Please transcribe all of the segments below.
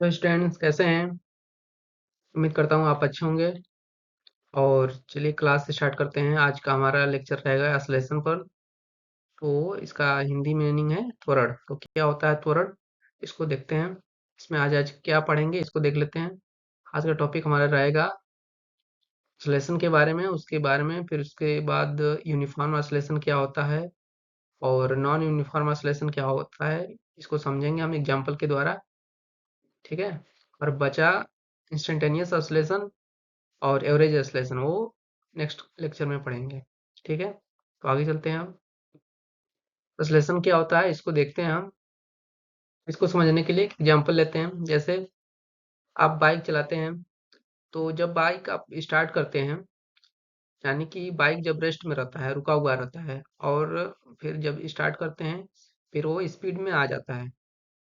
तो स्टूडेंट्स कैसे हैं? उम्मीद करता हूँ आप अच्छे होंगे। और चलिए क्लास स्टार्ट करते हैं। आज का हमारा लेक्चर रहेगा आश्लेषण पर। तो इसका हिंदी मीनिंग है त्वरण। तो क्या होता है त्वरण, इसको देखते हैं। इसमें आज क्या पढ़ेंगे इसको देख लेते हैं। आज का टॉपिक हमारा रहेगा आश्लेषण के बारे में, उसके बारे में, फिर उसके बाद यूनिफॉर्म आश्लेषण क्या होता है और नॉन यूनिफॉर्म आश्लेषण क्या होता है, इसको समझेंगे हम एग्जाम्पल के द्वारा। ठीक है। और बचा इंस्टेंटेनियस आश्लेषण और एवरेज एक्सलेशन, वो नेक्स्ट लेक्चर में पढ़ेंगे। ठीक है। तो आगे चलते हैं हम। एक्सलेशन क्या होता है इसको देखते हैं हम। इसको समझने के लिए एक एग्जांपल लेते हैं। जैसे आप बाइक चलाते हैं, तो जब बाइक आप स्टार्ट करते हैं, यानी कि बाइक जब रेस्ट में रहता है, रुका हुआ रहता है, और फिर जब स्टार्ट करते हैं, फिर वो स्पीड में आ जाता है।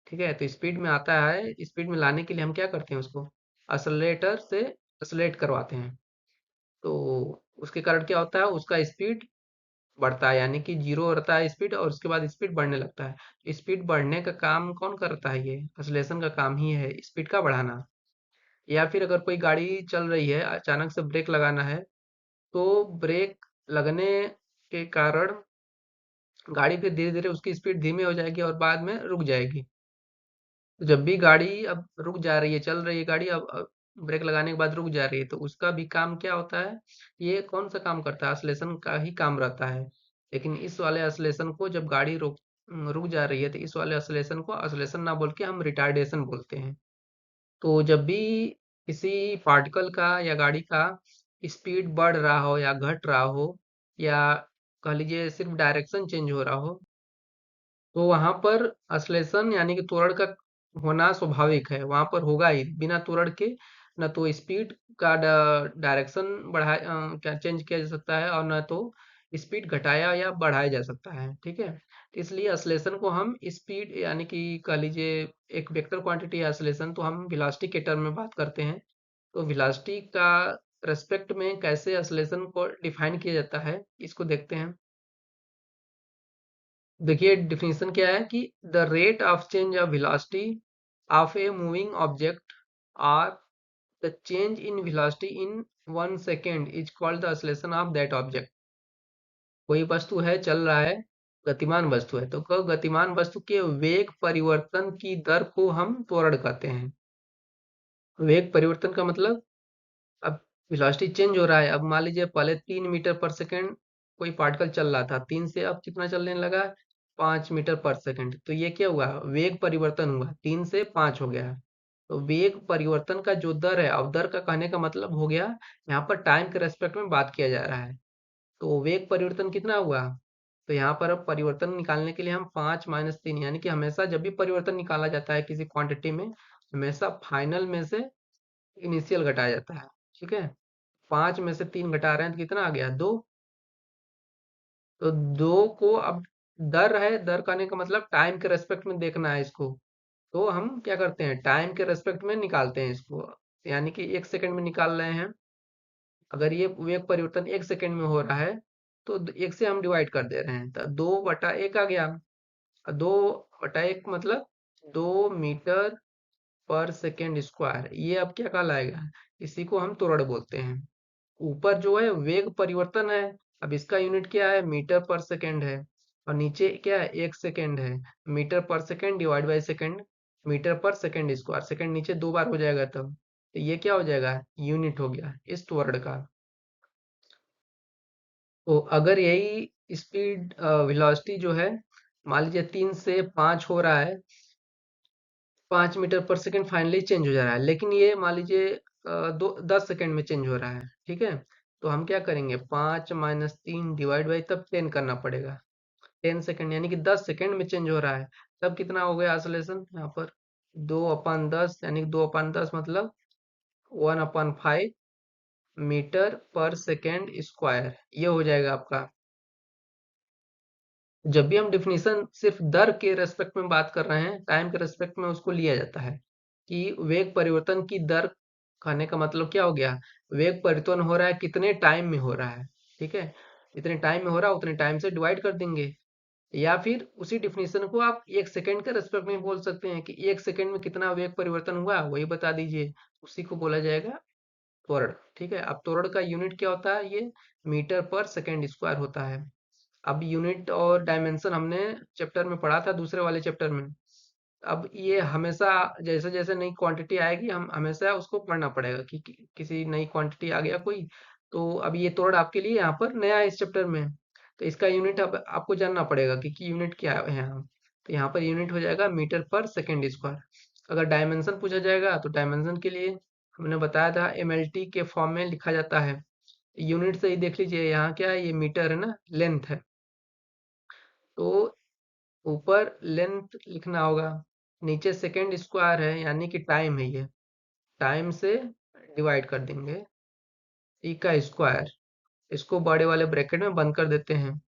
ठीक है। तो स्पीड में आता है, स्पीड में लाने के लिए हम क्या करते हैं, उसको असलेटर से असलेट करवाते हैं। तो उसके कारण क्या होता है, उसका स्पीड बढ़ता है, यानी कि जीरो रहता है स्पीड और उसके बाद स्पीड बढ़ने लगता है। स्पीड बढ़ने का काम कौन करता है? ये एक्सेलरेशन का काम ही है स्पीड का बढ़ाना। या फिर अगर कोई गाड़ी चल रही है, अचानक से ब्रेक लगाना है, तो ब्रेक लगने के कारण गाड़ी फिर धीरे धीरे उसकी स्पीड धीमी हो जाएगी और बाद में रुक जाएगी। तो जब भी गाड़ी अब रुक जा रही है, चल रही है गाड़ी, अब ब्रेक लगाने के बाद रुक जा रही है, तो उसका भी काम क्या होता है? ये कौन सा काम करता है? एक्सेलरेशन का ही काम रहता है। लेकिन इस वाले एक्सेलरेशन को जब गाड़ी रुक जा रही है, तो इस वाले एक्सेलरेशन को एक्सेलरेशन ना बोल के हम रिटार्डेशन बोलते हैं। तो जब भी किसी पार्टिकल का या गाड़ी का स्पीड बढ़ रहा हो या घट रहा हो, या कह लीजिए सिर्फ डायरेक्शन चेंज हो रहा हो, तो वहां पर अश्लेषण यानी कि त्वरण का होना स्वाभाविक है, वहां पर होगा ही। बिना त्वरण के न तो स्पीड का डायरेक्शन क्या चेंज किया जा सकता है, और न तो स्पीड घटाया या बढ़ाया जा सकता है। ठीक है। तो इसलिए अश्लेषण को हम स्पीड यानी कि कह लीजिए एक वेक्टर क्वांटिटी है अश्लेषण, तो हम वेलोसिटी के टर्म में बात करते हैं। तो वेलोसिटी का रेस्पेक्ट में कैसे अश्लेषण को डिफाइन किया जाता है, इसको देखते हैं। देखिए डिफिनीशन क्या है कि the rate of change of velocity of a moving object और the change in velocity in 1 second is called the acceleration of that object. कोई वस्तु है, चल रहा है, गतिमान वस्तु है, तो गतिमान वस्तु के वेग परिवर्तन की दर को हम त्वरण कहते हैं। वेग परिवर्तन का मतलब, अब वेलोसिटी चेंज हो रहा है। अब मान लीजिए पहले 3 मीटर पर सेकेंड कोई पार्टिकल चल रहा था, 3 से अब कितना चलने लगा? 5 मीटर पर सेकेंड। तो ये क्या हुआ? वेग परिवर्तन हुआ, 3 से 5 हो गया। तो वेग परिवर्तन का जो दर है, अब दर का कहने का मतलब हो गया, यहाँ पर टाइम के रेस्पेक्ट में बात किया जा रहा है। तो वेग परिवर्तन कितना हुआ? तो यहाँ पर अब परिवर्तन निकालने के लिए हम 5 - 3, यानी कि हमेशा जब भी परिवर्तन निकाला जाता है किसी क्वांटिटी में, हमेशा फाइनल में से इनिशियल घटाया जाता है। ठीक है। 5 में से 3 घटा रहे हैं तो कितना आ गया? 2। तो 2 को अब दर है, दर कहने का मतलब टाइम के रेस्पेक्ट में देखना है इसको। तो हम क्या करते हैं, टाइम के रेस्पेक्ट में निकालते हैं इसको, यानी कि 1 सेकंड में निकाल रहे हैं। अगर ये वेग परिवर्तन 1 सेकंड में हो रहा है, तो 1 से हम डिवाइड कर दे रहे हैं, तो 2/1 आ गया। 2/1 मतलब 2 मीटर पर सेकेंड स्क्वायर। ये अब क्या कहलाएगा? इसी को हम त्वरण बोलते हैं। ऊपर जो है वेग परिवर्तन है, अब इसका यूनिट क्या है? मीटर पर सेकेंड है। और नीचे क्या है? 1 सेकेंड है। Metre per second divide by second, metre per second square. Second नीचे 2 बार हो जाएगा तब, तो ये क्या हो जाएगा? यूनिट हो गया इस त्वरण का। तो अगर यही स्पीड वेलोसिटी जो है, मान लीजिए 3 से 5 हो रहा है, 5 metre per second finally change हो जा रहा है, लेकिन ये मान लीजिए 10 सेकेंड में चेंज हो रहा है। ठीक है। तो हम क्या करेंगे? 5 - 3 डिवाइड बाई तब 10 करना पड़ेगा। 10 सेकेंड यानी कि 10 सेकेंड में चेंज हो रहा है। तब कितना हो गया आंसलेशन यहाँ पर? 2/10, यानी कि 2/10 मतलब 1/5 मीटर पर सेकेंड स्क्वायर। ये हो जाएगा आपका। जब भी हम डिफिनीशन सिर्फ दर के रेस्पेक्ट में बात कर रहे हैं, टाइम के रेस्पेक्ट में उसको लिया जाता है कि वेग परिवर्तन की दर कहने का मतलब क्या हो गया? वेग परिवर्तन हो रहा है कितने टाइम में हो रहा है। ठीक है। जितने टाइम में हो रहा है उतने टाइम से डिवाइड कर देंगे। या फिर उसी डिफिनीशन को आप एक सेकंड के रेस्पेक्ट में बोल सकते हैं कि एक सेकंड में कितना वेग परिवर्तन हुआ वही बता दीजिए, उसी को बोला जाएगा त्वरण। ठीक है, अब त्वरण का यूनिट क्या होता है, ये मीटर पर सेकंड स्क्वायर होता है। अब यूनिट और डायमेंशन हमने चैप्टर में पढ़ा था, दूसरे वाले चैप्टर में। अब ये हमेशा जैसे जैसे नई क्वांटिटी आएगी हम हमेशा उसको पढ़ना पड़ेगा किसी नई क्वांटिटी आ गया कोई, तो अब ये तोड़ आपके लिए यहाँ पर नया है इस चैप्टर में, तो इसका यूनिट अब आपको जानना पड़ेगा कि यूनिट क्या है यहाँ। तो यहाँ पर यूनिट हो जाएगा मीटर पर सेकेंड स्क्वायर। अगर डायमेंशन पूछा जाएगा तो डायमेंशन के लिए हमने बताया था एमएलटी के फॉर्म में लिखा जाता है। यूनिट से ही देख लीजिए, यहाँ क्या है, ये मीटर है ना, लेंथ है, तो ऊपर लेंथ लिखना होगा, नीचे सेकेंड स्क्वायर है यानी कि टाइम है, ये टाइम से डिवाइड कर देंगे ई का स्क्वायर, इसको बड़े वाले ब्रैकेट में बंद कर देते हैं,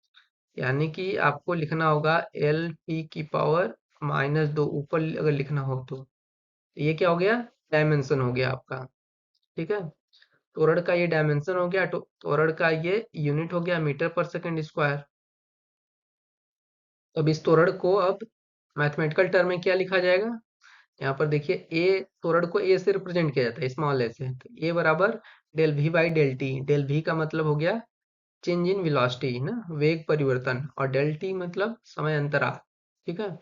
यानी कि आपको लिखना होगा एल टी की पावर -2 ऊपर अगर लिखना हो तो ये क्या हो गया, डायमेंशन हो गया आपका। ठीक है, त्वरण का ये डायमेंशन हो गया, तो त्वरण का ये यूनिट हो गया मीटर पर सेकेंड स्क्वायर। अब इस त्वरण को अब मैथमेटिकल टर्म में क्या लिखा जाएगा, यहाँ पर देखिए ए, त्वरण को ए से रिप्रेजेंट किया जाता है, स्मॉल ए से, तो ए बराबर del v by del t. Del v का मतलब हो गया चेंज इन वेलोसिटी ना, वेग परिवर्तन, और डेल टी मतलब समय अंतराल। ठीक है,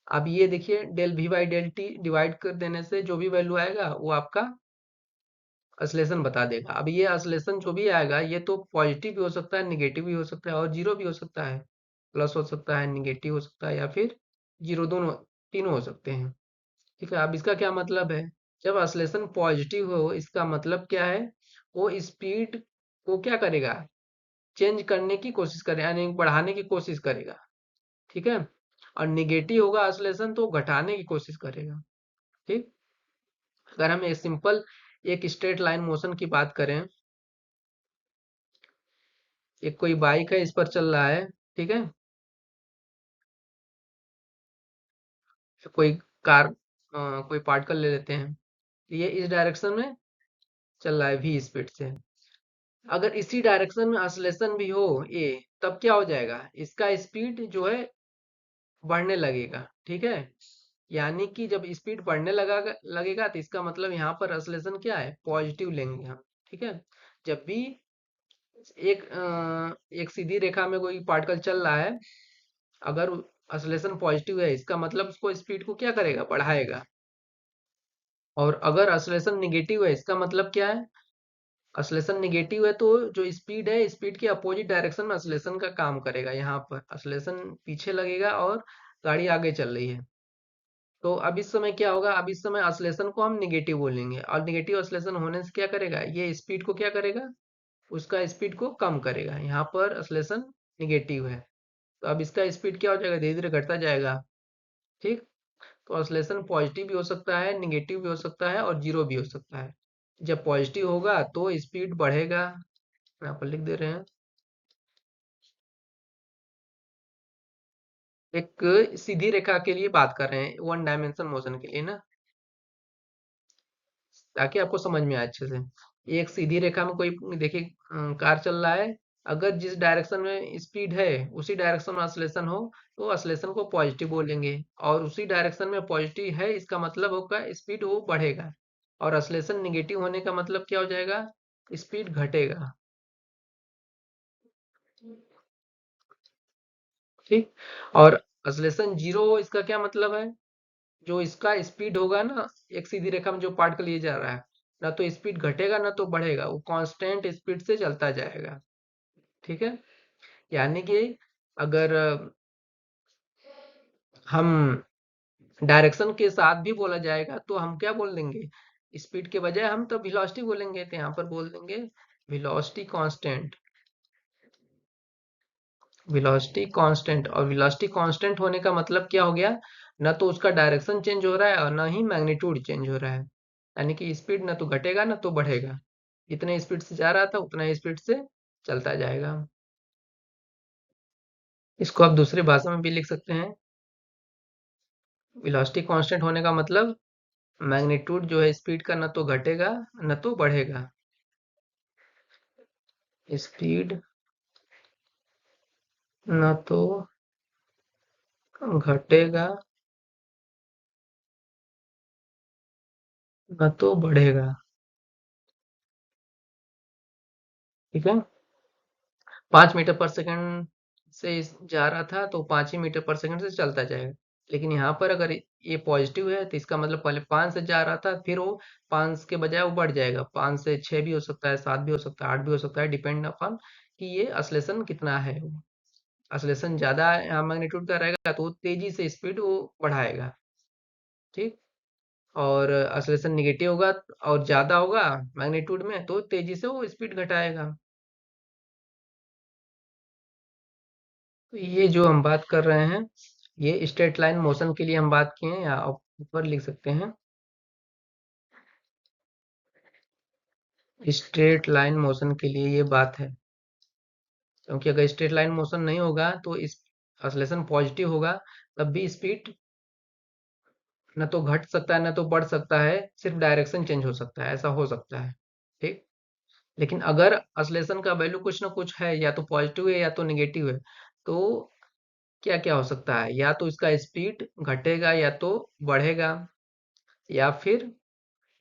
अब ये देखिए del v by del t divide कर देने से जो भी वैल्यू आएगा वो आपका असलेशन बता देगा। अब ये असलेशन जो भी आएगा ये तो पॉजिटिव भी हो सकता है, निगेटिव भी हो सकता है, और जीरो भी हो सकता है, प्लस हो सकता है, निगेटिव हो सकता है, या फिर जीरो, दोनों तीनों हो सकते हैं। ठीक है, अब इसका क्या मतलब है, जब ऑसिलेशन पॉजिटिव हो इसका मतलब क्या है, वो स्पीड को क्या करेगा, चेंज करने की कोशिश करेगा, यानी बढ़ाने की कोशिश करेगा। ठीक है, और निगेटिव होगा ऑसिलेशन तो घटाने की कोशिश करेगा। ठीक, अगर हम एक सिंपल एक स्ट्रेट लाइन मोशन की बात करें, एक कोई बाइक है, इस पर चल रहा है, ठीक है, कोई कार, कोई पार्टिकल ले लेते हैं, ये इस डायरेक्शन में चल रहा है v स्पीड से। अगर इसी डायरेक्शन में ऑसिलेशन भी हो ए, तब क्या हो जाएगा, इसका स्पीड जो है बढ़ने लगेगा। ठीक है, यानी कि जब स्पीड बढ़ने लगेगा तो इसका मतलब यहाँ पर ऑसिलेशन क्या है, पॉजिटिव लेंगे हम। ठीक है, जब भी एक सीधी रेखा में कोई पार्टिकल चल रहा है, अगर ऑसिलेशन पॉजिटिव है इसका मतलब उसको स्पीड को क्या करेगा, बढ़ाएगा। और अगर ऑसिलेशन निगेटिव है इसका मतलब क्या है, ऑसिलेशन निगेटिव है तो जो स्पीड है, स्पीड के अपोजिट डायरेक्शन में ऑसिलेशन का काम करेगा, यहाँ पर ऑसिलेशन पीछे लगेगा और गाड़ी आगे चल रही है। तो अब इस समय क्या होगा, अब इस समय ऑसिलेशन को हम निगेटिव बोलेंगे, और निगेटिव ऑसिलेशन होने से क्या करेगा, ये स्पीड को क्या करेगा, उसका स्पीड को कम करेगा। यहाँ पर ऑसिलेशन निगेटिव है, तो अब इसका स्पीड क्या हो जाएगा, धीरे धीरे घटता जाएगा। ठीक, तो ऑसिलेशन पॉजिटिव भी हो सकता है, निगेटिव भी हो सकता है, और जीरो भी हो सकता है। जब पॉजिटिव होगा तो स्पीड बढ़ेगा, यहाँ पर लिख दे रहे हैं, एक सीधी रेखा के लिए बात कर रहे हैं, वन डायमेंशन मोशन के लिए ना, ताकि आपको समझ में आए अच्छे से। एक सीधी रेखा में कोई देखिए कार चल रहा है, अगर जिस डायरेक्शन में स्पीड है उसी डायरेक्शन में ऑसिलेशन हो तो ऑसिलेशन को पॉजिटिव बोलेंगे, और उसी डायरेक्शन में पॉजिटिव है इसका मतलब होगा स्पीड वो बढ़ेगा, और ऑसिलेशन निगेटिव होने का मतलब क्या हो जाएगा, स्पीड घटेगा। ठीक, और ऑसिलेशन जीरो इसका क्या मतलब है, जो इसका स्पीड होगा ना, एक सीधी रेखा में जो पार्टिकल ये जा रहा है, ना तो स्पीड घटेगा ना तो बढ़ेगा, वो कांस्टेंट स्पीड से चलता जाएगा। ठीक है, यानी कि अगर हम डायरेक्शन के साथ भी बोला जाएगा तो हम क्या बोल देंगे, स्पीड के बजाय हम तो वेलोसिटी बोलेंगे, तो यहाँ पर बोल देंगे वेलोसिटी कांस्टेंट। वेलोसिटी कांस्टेंट, और वेलोसिटी कांस्टेंट होने का मतलब क्या हो गया, ना तो उसका डायरेक्शन चेंज हो रहा है और ना ही मैग्नीट्यूड चेंज हो रहा है, यानी कि स्पीड ना तो घटेगा ना तो बढ़ेगा, इतने स्पीड से जा रहा था उतना स्पीड से चलता जाएगा। इसको आप दूसरी भाषा में भी लिख सकते हैं, वेलोसिटी कांस्टेंट होने का मतलब मैग्नीट्यूड जो है स्पीड का ना तो घटेगा ना तो बढ़ेगा, स्पीड ना तो घटेगा न तो बढ़ेगा। ठीक है, 5 मीटर पर सेकंड से जा रहा था तो 5 ही मीटर पर सेकंड से चलता जाएगा। लेकिन यहाँ पर अगर ये पॉजिटिव है तो इसका मतलब पहले 5 से जा रहा था, फिर वो 5 के बजाय वो बढ़ जाएगा, 5 से 6 भी हो सकता है, 7 भी हो सकता है, 8 भी हो सकता है, डिपेंड अपॉन कि ये असलेशन कितना है। असलेशन ज्यादा मैग्नीट्यूड का रहेगा तो वो तेजी से स्पीड वो बढ़ाएगा। ठीक, और असलेशन निगेटिव होगा और ज्यादा होगा मैग्नीट्यूड में तो तेजी से वो स्पीड घटाएगा। तो ये जो हम बात कर रहे हैं, ये स्ट्रेट लाइन मोशन के लिए हम बात किए हैं, या आप ऊपर लिख सकते हैं स्ट्रेट लाइन मोशन के लिए ये बात है। क्योंकि अगर स्ट्रेट लाइन मोशन नहीं होगा तो इस एक्सेलरेशन पॉजिटिव होगा, तब भी स्पीड न तो घट सकता है न तो बढ़ सकता है, सिर्फ डायरेक्शन चेंज हो सकता है, ऐसा हो सकता है। ठीक, लेकिन अगर एक्सेलरेशन का वैल्यू कुछ ना कुछ है, या तो पॉजिटिव है या तो निगेटिव है, तो क्या क्या हो सकता है, या तो इसका स्पीड घटेगा या तो बढ़ेगा, या फिर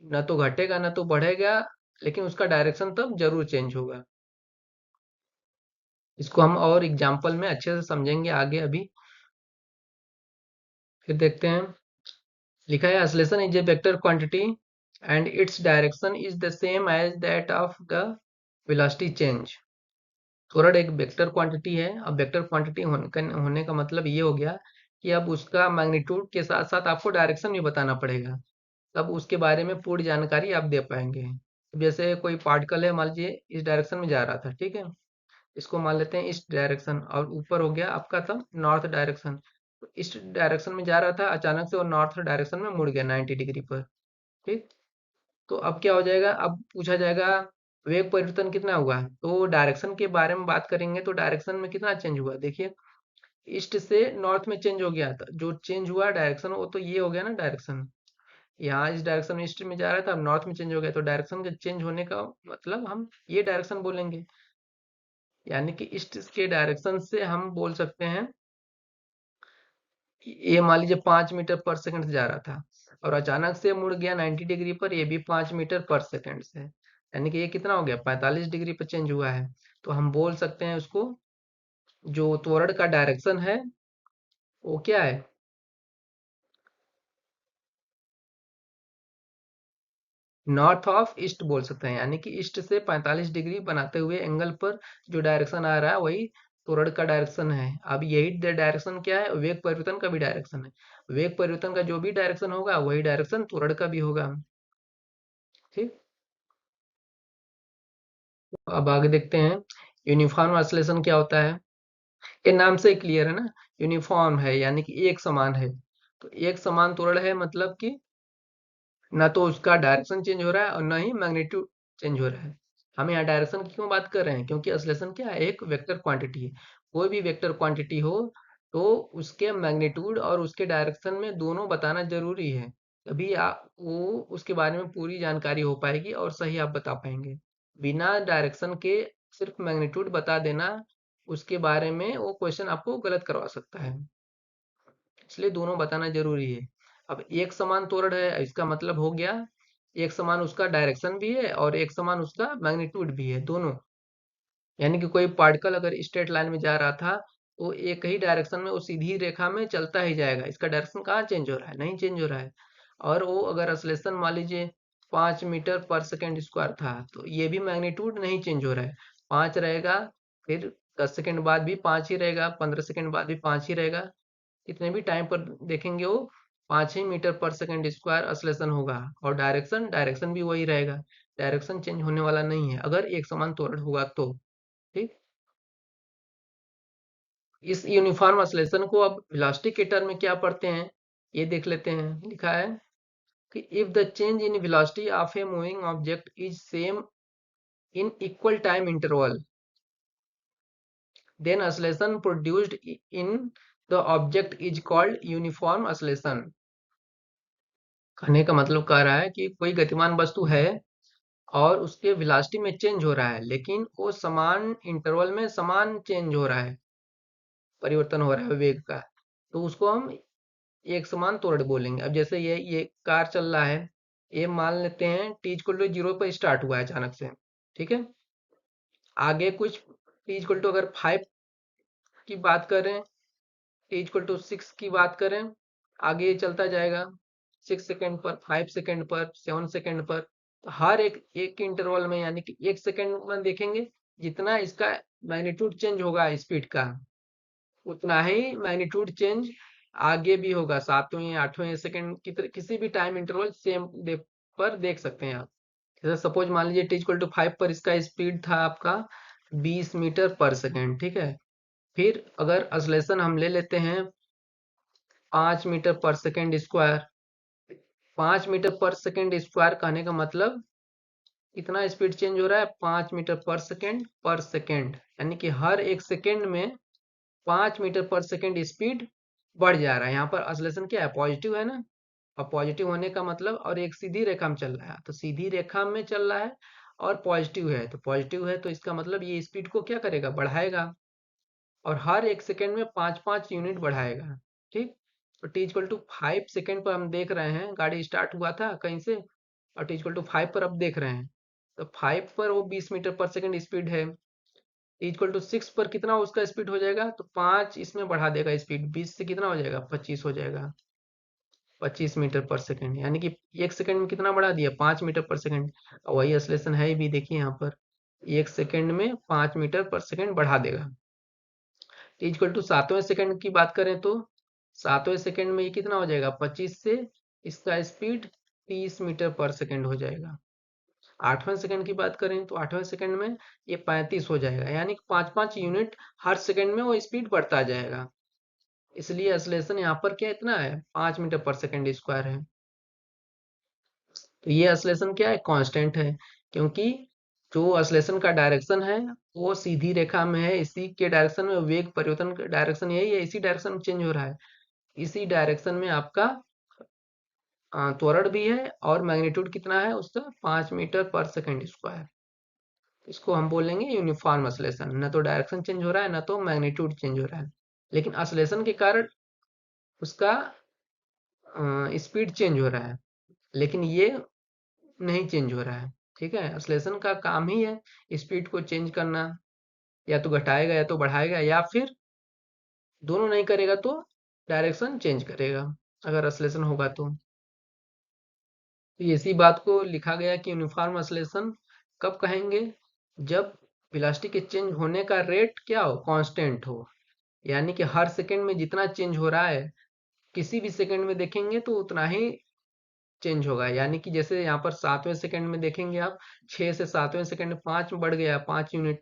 ना तो घटेगा ना तो बढ़ेगा, लेकिन उसका डायरेक्शन तब जरूर चेंज होगा। इसको हम और एग्जांपल में अच्छे से समझेंगे आगे अभी। फिर देखते हैं, लिखा है acceleration is a vector quantity and its direction is the same as that of the velocity change. त्वरण एक वेक्टर क्वांटिटी है। अब वेक्टर क्वांटिटी होने का मतलब ये हो गया कि अब उसका मैग्नीट्यूड के साथ साथ आपको डायरेक्शन भी बताना पड़ेगा, तब उसके बारे में पूरी जानकारी आप दे पाएंगे। जैसे कोई पार्टिकल है, मान लीजिए इस डायरेक्शन में जा रहा था, ठीक है, इसको मान लेते हैं इस डायरेक्शन, और ऊपर हो गया आपका तब नॉर्थ डायरेक्शन। तो इस डायरेक्शन में जा रहा था, अचानक से वो नॉर्थ डायरेक्शन में मुड़ गया 90 डिग्री पर। ठीक, तो अब क्या हो जाएगा, अब पूछा जाएगा वेग परिवर्तन कितना हुआ है, तो डायरेक्शन के बारे में बात करेंगे तो डायरेक्शन में कितना चेंज हुआ, देखिए ईस्ट से नॉर्थ में चेंज हो गया था, जो चेंज हुआ डायरेक्शन वो तो ये हो गया ना डायरेक्शन, यहाँ इस डायरेक्शन में ईस्ट में जा रहा था, अब नॉर्थ में चेंज हो गया, तो डायरेक्शन के चेंज होने का मतलब हम ये डायरेक्शन बोलेंगे। यानी कि ईस्ट के डायरेक्शन से हम बोल सकते हैं कि ये मान लीजिए 5 मीटर पर सेकंड से जा रहा था, और अचानक से मुड़ गया 90 डिग्री पर, ये भी 5 मीटर पर सेकंड से, यानी कि ये कितना हो गया 45 डिग्री पर चेंज हुआ है। तो हम बोल सकते हैं उसको, जो त्वरण का डायरेक्शन है वो क्या है, नॉर्थ ऑफ ईस्ट बोल सकते हैं, यानी कि ईस्ट से 45 डिग्री बनाते हुए एंगल पर जो डायरेक्शन आ रहा है वही त्वरण का डायरेक्शन है। अब यही डायरेक्शन क्या है, वेग परिवर्तन का भी डायरेक्शन है। वेग परिवर्तन का जो भी डायरेक्शन होगा वही डायरेक्शन त्वरण का भी होगा। ठीक, अब आगे देखते हैं यूनिफॉर्म ऑसिलेशन क्या होता है। ये नाम से क्लियर है ना, यूनिफॉर्म है यानी कि एक समान है। तो एक समान त्वरण है मतलब कि ना तो उसका डायरेक्शन चेंज हो रहा है और ना ही मैग्नीट्यूड चेंज हो रहा है। हम यहाँ डायरेक्शन की क्यों बात कर रहे हैं, क्योंकि ऑसिलेशन क्या है, एक वेक्टर क्वांटिटी है। कोई भी वेक्टर क्वांटिटी हो तो उसके मैग्नीट्यूड और उसके डायरेक्शन में दोनों बताना जरूरी है, तभी आप वो उसके बारे में पूरी जानकारी हो पाएगी और सही आप बता पाएंगे। बिना डायरेक्शन के सिर्फ मैग्नीट्यूड बता देना, उसके बारे में वो क्वेश्चन आपको गलत करवा सकता है, इसलिए दोनों बताना जरूरी है। अब एक समान त्वरण है, इसका मतलब हो गया एक समान उसका डायरेक्शन भी है और एक समान उसका मैग्नीट्यूड भी है, दोनों। यानी कि कोई पार्टिकल अगर स्ट्रेट लाइन में जा रहा था तो एक ही डायरेक्शन में वो सीधी रेखा में चलता ही जाएगा, इसका डायरेक्शन कहाँ चेंज हो रहा है, नहीं चेंज हो रहा है। और वो अगर एक्सेलरेशन मान लीजिए 5 मीटर पर सेकंड स्क्वायर था, तो ये भी मैग्नीट्यूड नहीं चेंज हो रहा है, 5 रहेगा, फिर 10 सेकंड बाद भी 5 ही रहेगा, 15 सेकंड बाद भी 5 ही रहेगा, कितने भी टाइम पर देखेंगे वो 5 ही मीटर पर सेकंड स्क्वायर एक्सेलरेशन होगा, और डायरेक्शन डायरेक्शन भी वही रहेगा, डायरेक्शन चेंज होने वाला नहीं है अगर एक समान त्वरण होगा तो। ठीक, इस यूनिफॉर्म ऑसिलेशन को अब वेलोसिटी के टर्म में क्या पढ़ते हैं ये देख लेते हैं। लिखा है कि if the change in velocity of a moving object is same in equal time interval, then oscillation produced in the object is called uniform oscillation. कहने का मतलब कह रहा है कि कोई गतिमान वस्तु है और उसके वेलोसिटी में चेंज हो रहा है, लेकिन वो समान इंटरवल में समान चेंज हो रहा है, परिवर्तन हो रहा है वेग का, तो उसको हम एक समान त्वरण बोलेंगे। अब जैसे ये कार चल रहा है, ये मान लेते हैं टी इक्वल टू 0 पर स्टार्ट हुआ है अचानक से, ठीक है। आगे कुछ टी इक्वल टू अगर 5 की बात करें, टी इक्वल टू 6 की बात करें, आगे ये चलता जाएगा 6 सेकंड पर, 5 सेकंड पर, 7 सेकंड पर। तो हर एक एक इंटरवल में, यानी कि 1 सेकंड में देखेंगे, जितना इसका मैग्नीट्यूड चेंज होगा स्पीड का, उतना ही मैग्नीट्यूड चेंज आगे भी होगा। 7वें 8वें सेकंड की तरह किसी भी टाइम इंटरवल सेम पर देख सकते हैं आप। जैसे सपोज मान लीजिए टी इक्वल टू 5 पर इसका स्पीड था आपका 20 मीटर पर सेकंड, ठीक है। फिर अगर असलेशन हम ले लेते हैं 5 मीटर पर सेकंड स्क्वायर। 5 मीटर पर सेकंड स्क्वायर कहने का मतलब कितना स्पीड चेंज हो रहा है, 5 मीटर पर सेकंड, यानी कि हर एक सेकंड में 5 मीटर पर सेकंड स्पीड बढ़ जा रहा है। यहाँ पर असलेशन क्या है, पॉजिटिव है ना। और पॉजिटिव होने का मतलब, और एक सीधी रेखा में चल रहा है, तो सीधी रेखा में चल रहा है और पॉजिटिव है, तो पॉजिटिव है तो इसका मतलब ये स्पीड को क्या करेगा, बढ़ाएगा। और हर एक सेकंड में 5-5 यूनिट बढ़ाएगा, ठीक। तो टी इक्वल टू 5 सेकंड पर हम देख रहे हैं, गाड़ी स्टार्ट हुआ था कहीं से, और टी इक्वल टू 5 पर अब देख रहे हैं, तो 5 पर वो 20 मीटर पर सेकंड स्पीड है। टी इक्वल टू 6 पर कितना उसका स्पीड हो जाएगा, तो 5 इसमें बढ़ा देगा स्पीड, 20 से कितना हो जाएगा, 25 हो जाएगा, 25 मीटर पर सेकंड, यानी कि एक सेकंड में कितना बढ़ा दिया, 5 मीटर पर सेकंड। और वही असलेशन है भी, देखिए यहाँ पर एक सेकंड में 5 मीटर पर सेकंड बढ़ा देगा। टी इक्वल टू 7वें सेकंड की बात करें तो 7वें सेकंड में ये कितना हो जाएगा, 25 से इसका स्पीड 30 मीटर पर सेकंड हो जाएगा। 8वें सेकंड की बात करें तो 8वें सेकंड में ये 35 हो जाएगा, यानी कि 5-5 यूनिट हर सेकंड में वो स्पीड बढ़ता जाएगा। इसलिए असलेशन यहाँ पर क्या इतना है, 5 मीटर पर सेकंड स्क्वायर है। तो ये असलेशन क्या है, कांस्टेंट है, क्योंकि जो असलेशन का डायरेक्शन है वो सीधी रेखा में है, इसी के डायरेक्शन में वेग परिवर्तन का डायरेक्शन यही है, इसी डायरेक्शन में चेंज हो रहा है। इसी डायरेक्शन में आपका त्वरण भी है, और मैग्नीट्यूड कितना है उसका, 5 मीटर पर सेकंड स्क्वायर। इसको हम बोलेंगे यूनिफॉर्म असलेशन। न तो डायरेक्शन चेंज हो रहा है, न तो मैग्नीट्यूड चेंज हो रहा है, लेकिन असलेशन के कारण उसका स्पीड चेंज हो रहा है, लेकिन ये नहीं चेंज हो रहा है, ठीक है। असलेशन का काम ही है स्पीड को चेंज करना, या तो घटाएगा या तो बढ़ाएगा, या फिर दोनों नहीं करेगा तो डायरेक्शन चेंज करेगा, अगर असलेशन होगा तो। इसी बात को लिखा गया कि यूनिफॉर्म असलेशन कब कहेंगे, जब वेलोसिटी के चेंज होने का रेट क्या हो, कांस्टेंट हो, यानी कि हर सेकंड में जितना चेंज हो रहा है, किसी भी सेकंड में देखेंगे तो उतना ही चेंज होगा। यानी कि जैसे यहाँ पर 7वें सेकंड में देखेंगे आप, 6 से 7वें सेकंड में 5 बढ़ गया, 5 यूनिट।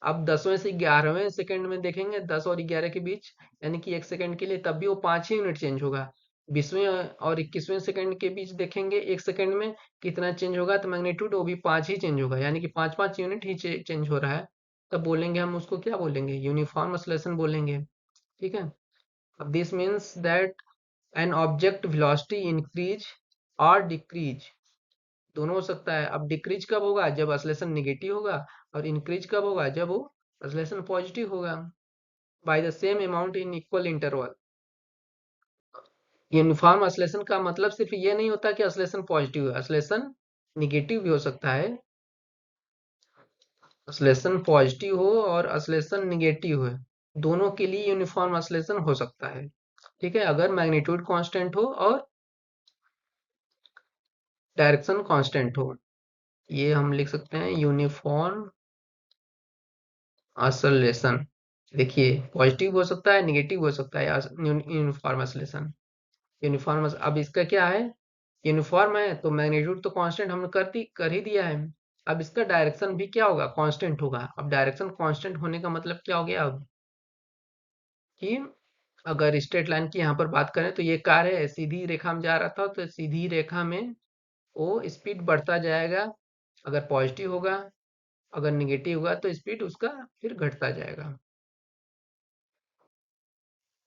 अब 10वें से 11वें सेकंड में देखेंगे, 10 और 11 के बीच, यानी कि 1 सेकंड के लिए, तब भी वो 5 ही यूनिट चेंज होगा। 20वें और 21वें सेकंड के बीच देखेंगे, 1 सेकंड में कितना चेंज होगा, तो मैग्नीट्यूड वो भी 5 ही चेंज होगा, यानी कि 5-5 यूनिट ही चेंज हो रहा है। तब बोलेंगे हम उसको, क्या बोलेंगे, यूनिफॉर्म ऑसिलेशन बोलेंगे, ठीक है। अब this means that an object velocity increase और डिक्रीज, दोनों हो सकता है। अब डिक्रीज कब होगा, जब ऑसिलेशन नेगेटिव होगा, और इंक्रीज कब होगा, जब वो ऑसिलेशन पॉजिटिव होगा, by the same amount in equal interval. Uniform oscillation का मतलब सिर्फ ये नहीं होता कि ऑसिलेशन पॉजिटिव है, ऑसिलेशन निगेटिव भी हो सकता है। ऑसिलेशन पॉजिटिव हो और ऑसिलेशन निगेटिव है, दोनों के लिए यूनिफॉर्म ऑसिलेशन हो सकता है, ठीक है, अगर मैग्नीट्यूड कांस्टेंट हो और डायरेक्शन कांस्टेंट हो। ये हम लिख सकते हैं यूनिफॉर्म ऑसिलेशन। देखिए, पॉजिटिव हो सकता है, नेगेटिव हो सकता है यूनिफॉर्म ऑसिलेशन। यूनिफॉर्म, अब इसका क्या है, यूनिफॉर्म है तो मैग्नीट्यूड तो कांस्टेंट हमने कर ही दिया है। अब इसका डायरेक्शन भी क्या होगा, कांस्टेंट होगा। अब डायरेक्शन कांस्टेंट होने का मतलब क्या हो गया, अब कि अगर स्ट्रेट लाइन की यहाँ पर बात करें तो ये कार है, सीधी रेखा में जा रहा था, तो सीधी रेखा में वो स्पीड बढ़ता जाएगा अगर पॉजिटिव होगा, अगर नेगेटिव होगा तो स्पीड उसका फिर घटता जाएगा।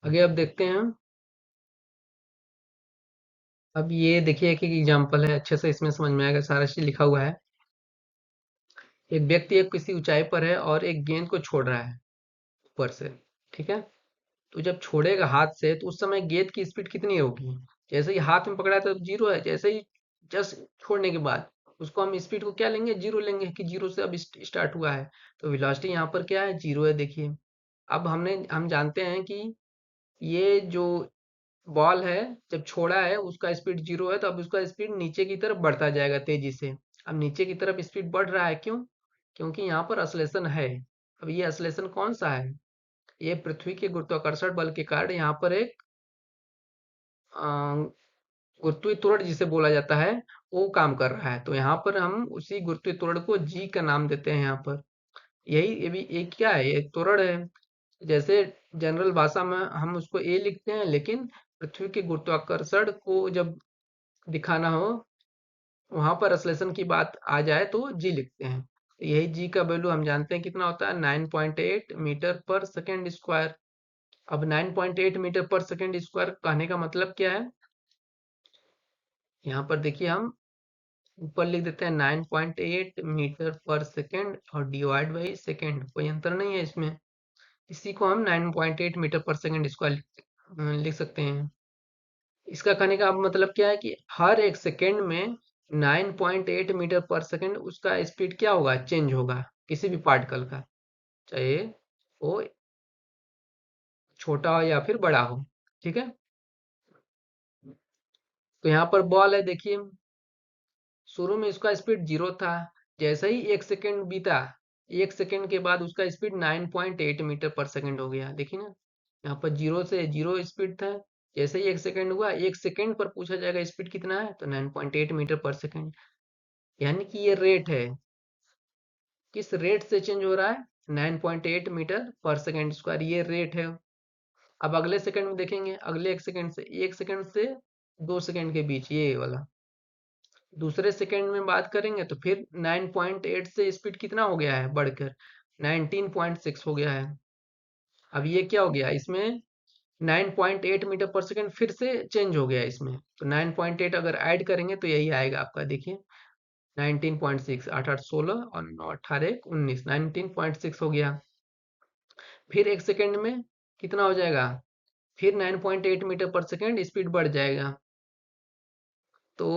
आगे अब देखते हैं। अब ये देखिए एक एग्जांपल है, अच्छे से इसमें समझ में आएगा, सारा चीज लिखा हुआ है। एक व्यक्ति एक किसी ऊंचाई पर है और एक गेंद को छोड़ रहा है ऊपर से, ठीक है। तो जब छोड़ेगा हाथ से तो उस समय गेंद की स्पीड कितनी होगी? जैसे ही हाथ में पकड़ा तो जीरो है, जैसे ही जस्ट छोड़ने के बाद उसको हम स्पीड को क्या लेंगे, जीरो लेंगे कि जीरो से अब स्टार्ट हुआ है। तो वेलोसिटी यहाँ पर क्या है, जीरो है। देखिए अब हम जानते हैं कि ये जो बॉल है जब छोड़ा है उसका स्पीड जीरो है, तो अब उसका स्पीड नीचे की तरफ बढ़ता जाएगा तेजी से। अब नीचे की तरफ स्पीड बढ़ रहा है, क्यों? क्योंकि यहाँ पर अश्लेषण है। अब ये अश्लेषण कौन सा है? ये पृथ्वी के गुरुत्वाकर्षण बल के कारण यहाँ पर एक अ, गुरुत्वीय त्वरण जिसे बोला जाता है वो काम कर रहा है। तो यहाँ पर हम उसी गुरुत्वीय त्वरण को जी का नाम देते हैं यहाँ पर। यही ये भी एक क्या है, ये त्वरण है। जैसे जनरल भाषा में हम उसको ए लिखते हैं, लेकिन पृथ्वी के गुरुत्वाकर्षण को जब दिखाना हो, वहां पर अश्लेषण की बात आ जाए तो जी लिखते हैं। तो यही जी का वैल्यू हम जानते हैं कितना होता है, 9.8 मीटर पर सेकेंड स्क्वायर। अब 9.8 मीटर पर सेकेंड स्क्वायर कहने का मतलब क्या है? यहाँ पर देखिए हम ऊपर लिख देते हैं 9.8 मीटर पर सेकेंड और डिवाइड बाई सेकेंड, कोई अंतर नहीं है इसमें। इसी को हम 9.8 मीटर पर सेकेंड स्क्वायर लिख सकते हैं। इसका कहने का अब मतलब क्या है कि हर एक सेकेंड में 9.8 मीटर पर सेकेंड उसका स्पीड क्या होगा, चेंज होगा किसी भी पार्टिकल का, चाहे वो छोटा हो या फिर बड़ा हो। ठीक है, तो यहाँ पर बॉल है, देखिए शुरू में उसका स्पीड जीरो था। जैसे ही एक सेकेंड बीता, एक सेकेंड के बाद उसका स्पीड 9.8 मीटर पर सेकेंड हो गया। देखिए ना, यहाँ पर जीरो से जीरो स्पीड था। जैसे ही एक सेकेंड हुआ, एक सेकेंड पर पूछा जाएगा स्पीड कितना है, तो 9.8 मीटर पर सेकेंड। यानी कि ये रेट है, किस रेट से चेंज हो रहा है, 9.8 मीटर पर सेकेंड स्क्वायर, ये रेट है। अब अगले सेकंड में देखेंगे, अगले एक सेकंड से 2 सेकंड के बीच ये वाला दूसरे सेकंड में बात करेंगे तो फिर 9.8 से स्पीड कितना हो गया है बढ़कर, 19.6 हो गया है। अब ये क्या हो गया इसमें, 9.8 मीटर पर सेकंड फिर से चेंज हो गया इसमें। तो 9.8 अगर ऐड करेंगे तो यही आएगा आपका, देखिए 19.6, 8 8 16 और 9 18 19, 19.6 हो गया। फिर एक सेकंड में कितना हो जाएगा, फिर 9.8 मीटर पर सेकंड स्पीड बढ़ जाएगा। तो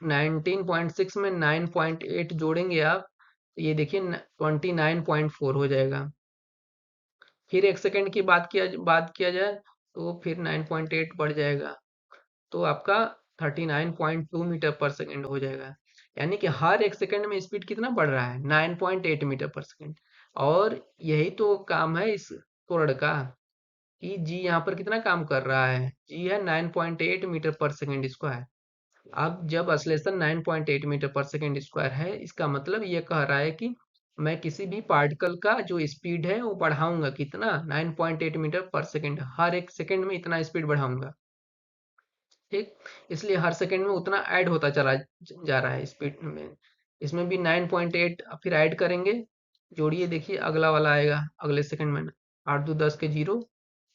19.6 में 9.8 जोड़ेंगे आप, तो ये देखिए 29.4 हो जाएगा। फिर एक सेकंड की बात किया जाए तो फिर 9.8 बढ़ जाएगा, तो आपका 39.2 मीटर पर सेकंड हो जाएगा। यानी कि हर एक सेकंड में स्पीड कितना बढ़ रहा है, 9.8 मीटर पर सेकंड। और यही तो काम है इस त्वरण का, कि जी यहाँ पर कितना काम कर रहा है, जी है 9.8 मीटर पर सेकंड स्क्वायर। अब जब अश्लेषण 9.8 मीटर पर सेकंड स्क्वायर है, इसका मतलब ये कह रहा है कि मैं किसी भी पार्टिकल का जो स्पीड है वो बढ़ाऊंगा कितना, 9.8 मीटर पर सेकंड, हर एक सेकंड में इतना स्पीड बढ़ाऊंगा। ठीक, इसलिए हर सेकंड में उतना ऐड होता चला जा रहा है स्पीड में। इसमें भी 9.8 फिर ऐड करेंगे, जोड़िए देखिए अगला वाला आएगा अगले सेकंड में, 8 2 10 के जीरो,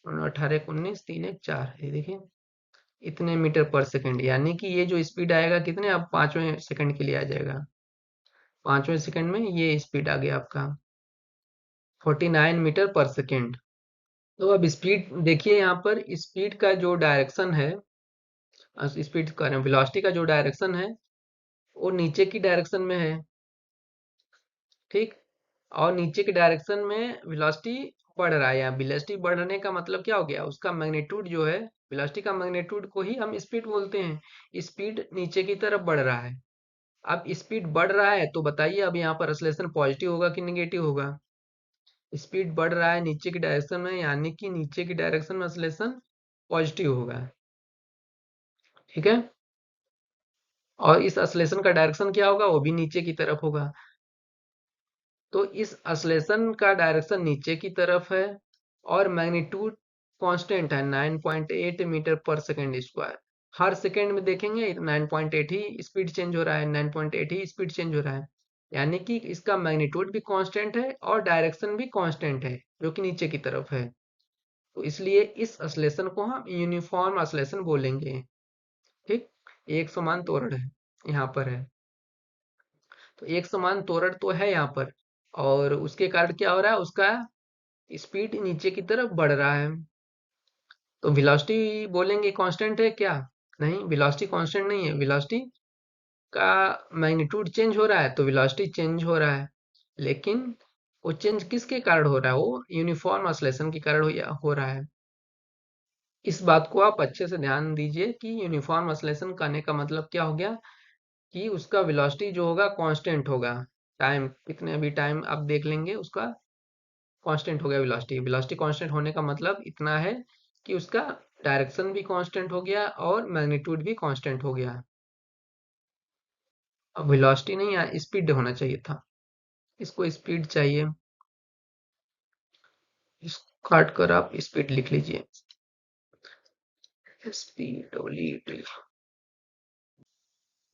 18 1 19 3 1 4, ये देखिए इतने मीटर पर सेकंड। यानी कि ये जो स्पीड आएगा कितने, अब 5वें सेकंड के लिए आ जाएगा। 5वें सेकंड में ये स्पीड आ गया आपका 49 मीटर पर सेकंड। तो अब स्पीड देखिए, यहाँ पर स्पीड का जो डायरेक्शन है, स्पीड का वेलोसिटी का जो डायरेक्शन है वो नीचे की डायरेक्शन में है। ठीक, और नीचे के डायरेक्शन में वेलोसिटी बढ़ रहा है। यहाँ वेलोसिटी बढ़ने का मतलब क्या हो गया, उसका मैग्नीट्यूड जो है, वेलोसिटी का मैग्नीट्यूड को ही हम स्पीड बोलते हैं। स्पीड नीचे की तरफ बढ़ रहा है। अब स्पीड बढ़ रहा है तो बताइए अब यहाँ पर एक्सेलरेशन पॉजिटिव होगा कि निगेटिव होगा? स्पीड बढ़ रहा है नीचे की डायरेक्शन में, यानी कि नीचे की डायरेक्शन में एक्सेलरेशन पॉजिटिव होगा। ठीक है, और इस एक्सेलरेशन का डायरेक्शन क्या होगा, वो भी नीचे की तरफ होगा। तो इस एक्सेलरेशन का डायरेक्शन नीचे की तरफ है और मैग्नीट्यूड कांस्टेंट है 9.8 मीटर पर सेकंड स्क्वायर। हर सेकंड में देखेंगे 9.8 ही स्पीड चेंज हो रहा है, 9.8 ही स्पीड चेंज हो रहा है। यानी कि इसका मैग्नीट्यूड भी कांस्टेंट है और डायरेक्शन भी कांस्टेंट है, जो कि नीचे की तरफ है। तो इसलिए इस एक्सेलरेशन को हम यूनिफॉर्म एक्सेलरेशन बोलेंगे। ठीक, एक समान त्वरण है यहाँ पर है। तो एक समान त्वरण तो है यहाँ पर, और उसके कारण क्या हो रहा है, उसका स्पीड नीचे की तरफ बढ़ रहा है। तो वेलोसिटी बोलेंगे कांस्टेंट है क्या? नहीं, वेलोसिटी कांस्टेंट नहीं है। वेलोसिटी का मैग्नीट्यूड चेंज हो रहा है तो वेलोसिटी चेंज हो रहा है, लेकिन वो चेंज किसके कारण हो रहा है? वो यूनिफॉर्म ऑसिलेशन के कारण हो रहा है। इस बात को आप अच्छे से ध्यान दीजिए कि यूनिफॉर्म ऑसिलेशन कहने का मतलब क्या हो गया कि उसका वेलोसिटी जो होगा कांस्टेंट होगा। टाइम कितने भी टाइम आप देख लेंगे, उसका कांस्टेंट हो गया वेलोसिटी। वेलोसिटी कांस्टेंट होने का मतलब इतना है कि उसका डायरेक्शन भी कांस्टेंट हो गया और मैग्नीट्यूड भी कांस्टेंट हो गया। अब वेलोसिटी नहीं, स्पीड होना चाहिए था, इसको स्पीड चाहिए। इसको काट कर आप स्पीड लिख लीजिए, स्पीड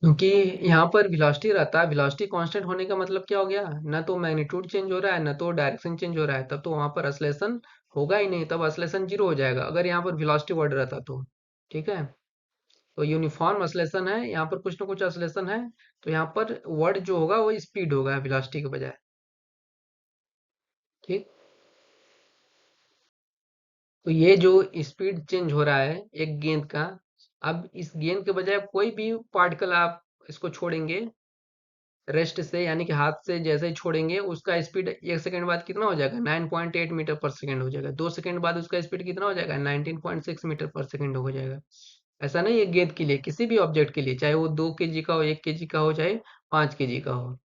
क्योंकि यहाँ पर वेलोसिटी रहता है। वेलोसिटी कांस्टेंट होने का मतलब क्या हो गया? ना तो मैग्नीट्यूड चेंज हो रहा है, ना तो डायरेक्शन चेंज हो रहा है, तब तो वहां पर ऑसिलेशन होगा ही नहीं, तब ऑसिलेशन जीरो हो जाएगा अगर यहाँ पर वेलोसिटी वर्ड रहता तो। ठीक है, तो यूनिफॉर्म ऑसिलेशन है, यहाँ पर कुछ ना कुछ ऑसिलेशन है, तो यहाँ पर वर्ड जो होगा वो स्पीड होगा वेलोसिटी के बजाय। ठीक, तो ये जो स्पीड चेंज हो रहा है एक गेंद का, अब इस गेंद के बजाय कोई भी पार्टिकल आप इसको छोड़ेंगे रेस्ट से, यानी कि हाथ से जैसे ही छोड़ेंगे उसका स्पीड 1 सेकंड बाद कितना हो जाएगा? 9.8 मीटर पर सेकंड हो जाएगा। 2 सेकंड बाद उसका स्पीड कितना हो जाएगा? 19.6 मीटर पर सेकंड हो जाएगा। ऐसा नहीं है गेंद के लिए, किसी भी ऑब्जेक्ट के लिए, चाहे वो 2 kg का हो, 1 kg का हो, चाहे 5 kg का हो।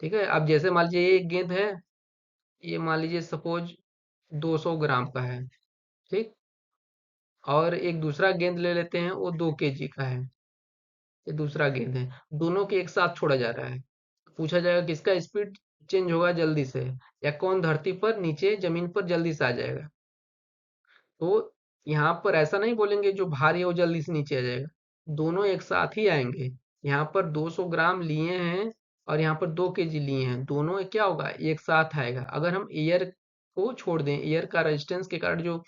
ठीक है, अब जैसे मान लीजिए ये एक गेंद है, ये मान लीजिए सपोज 200 ग्राम का है। ठीक, और एक दूसरा गेंद ले लेते हैं, वो 2 kg का है, ये दूसरा गेंद है, दोनों के एक साथ छोड़ा जा रहा है। पूछा जाएगा किसका स्पीड चेंज होगा जल्दी से, या कौन धरती पर नीचे जमीन पर जल्दी से आ जाएगा। तो यहाँ पर ऐसा नहीं बोलेंगे जो भारी है वो जल्दी से नीचे आ जाएगा, दोनों एक साथ ही आएंगे। यहाँ पर 200 ग्राम लिए हैं और यहाँ पर 2 kg लिए हैं, दोनों क्या होगा? एक साथ आएगा। अगर हम एयर को छोड़ दें, एयर का रेजिस्टेंस के कारण जो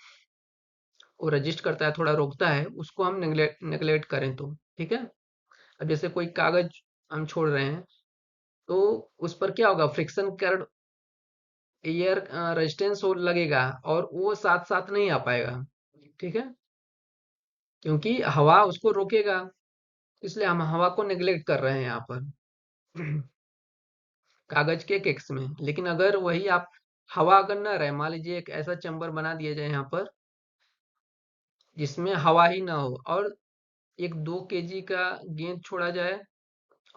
वो रजिस्ट करता है, थोड़ा रोकता है, उसको हम नेग्लेक्ट करें तो। ठीक है, अब जैसे कोई कागज हम छोड़ रहे हैं, तो उस पर क्या होगा? फ्रिक्शन कर एयर रेजिस्टेंस हो लगेगा और वो साथ साथ नहीं आ पाएगा। ठीक है, क्योंकि हवा उसको रोकेगा, इसलिए हम हवा को नेग्लेक्ट कर रहे हैं यहाँ पर कागज के केस में। लेकिन अगर वही आप हवा अगर ना रहे, मान लीजिए एक ऐसा चैम्बर बना दिया जाए यहाँ पर जिसमें हवा ही ना हो, और एक 2 kg का गेंद छोड़ा जाए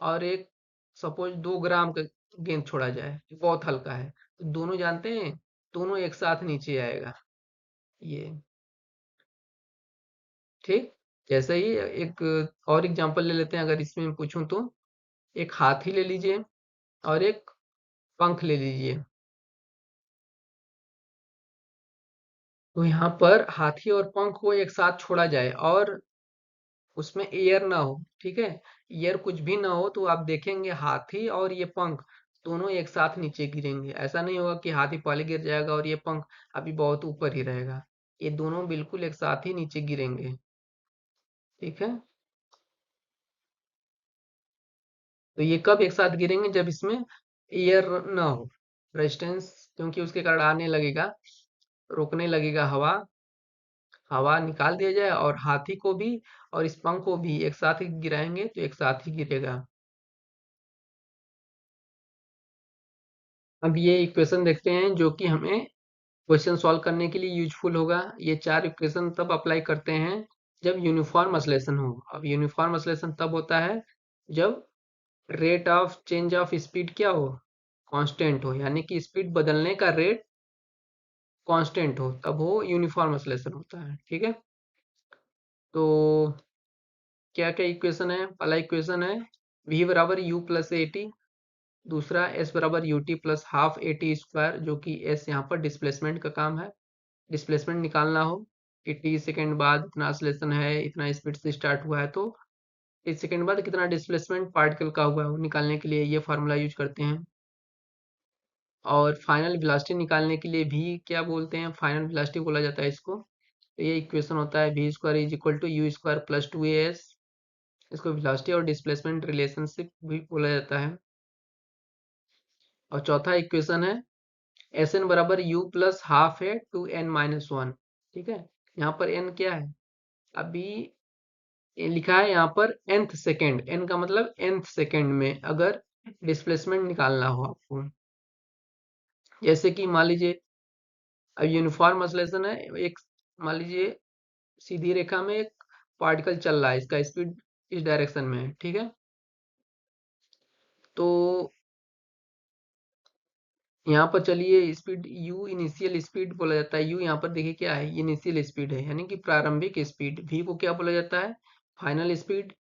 और एक सपोज 2 ग्राम का गेंद छोड़ा जाए, बहुत हल्का है, तो दोनों जानते हैं दोनों एक साथ नीचे आएगा। ये ठीक, जैसे ही एक और एग्जांपल ले लेते हैं, अगर इसमें पूछूं तो एक हाथी ले लीजिए और एक पंख ले लीजिए। तो यहाँ पर हाथी और पंख को एक साथ छोड़ा जाए और उसमें एयर ना हो। ठीक है, एयर कुछ भी ना हो, तो आप देखेंगे हाथी और ये पंख दोनों एक साथ नीचे गिरेंगे। ऐसा नहीं होगा कि हाथी पहले गिर जाएगा और ये पंख अभी बहुत ऊपर ही रहेगा, ये दोनों बिल्कुल एक साथ ही नीचे गिरेंगे। ठीक है, तो ये कब एक साथ गिरेंगे? जब इसमें एयर ना हो, रेजिस्टेंस, क्योंकि उसके कारण आने लगेगा, रोकने लगेगा हवा, हवा निकाल दिया जाए और हाथी को भी और इस पंख को भी एक साथ ही गिराएंगे तो एक साथ ही गिरेगा। अब ये इक्वेशन देखते हैं जो कि हमें क्वेश्चन सॉल्व करने के लिए यूजफुल होगा। ये 4 इक्वेशन तब अप्लाई करते हैं जब यूनिफॉर्म ऑसिलेशन हो। अब यूनिफॉर्म ऑसिलेशन तब होता है जब rate of change of speed क्या हो? कांस्टेंट हो, यानी कि स्पीड बदलने का रेट कांस्टेंट हो, तब वो यूनिफॉर्म ऑसिलेशन होता है। ठीक है, तो क्या क्या इक्वेशन है? पहला इक्वेशन है v बराबर u प्लस ए टी, दूसरा s बराबर U T plus half A T square, जो कि s यहाँ पर डिस्प्लेसमेंट का काम है, डिस्प्लेसमेंट निकालना हो कि t सेकंड बाद इतना एक्सेलरेशन है, इतना स्पीड से स्टार्ट हुआ है, तो t सेकंड बाद कितना डिस्प्लेसमेंट पार्टिकल का हुआ है, वो निकालने के लिए ये फार्मूला यूज करते हैं। और फाइनल वेलोसिटी निकालने के लिए भी क्या बोलते हैं? फाइनल वेलोसिटी बोला जाता है इसको। तो ये इक्वेशन होता है v square is equal to u square plus 2as, इसको वेलोसिटी और डिस्प्लेसमेंट रिलेशनशिप भी बोला जाता है। और चौथा इक्वेशन है एस एन बराबर यू प्लस हाफ है टू एन माइनस वन। ठीक है, यहाँ पर n क्या है? अभी ये लिखा है यहाँ पर nth सेकेंड, n का मतलब nth सेकेंड में अगर डिस्प्लेसमेंट निकालना हो आपको, जैसे कि मान लीजिए अब यूनिफॉर्म ऑसिलेशन है, एक मान लीजिए सीधी रेखा में एक पार्टिकल चल रहा है, इसका स्पीड इस डायरेक्शन में है, ठीक है। तो यहाँ पर चलिए स्पीड u इनिशियल स्पीड बोला जाता है। u यहाँ पर देखिए क्या है, इनिशियल स्पीड है यानी कि प्रारंभिक स्पीड। v को क्या बोला जाता है, फाइनल स्पीड।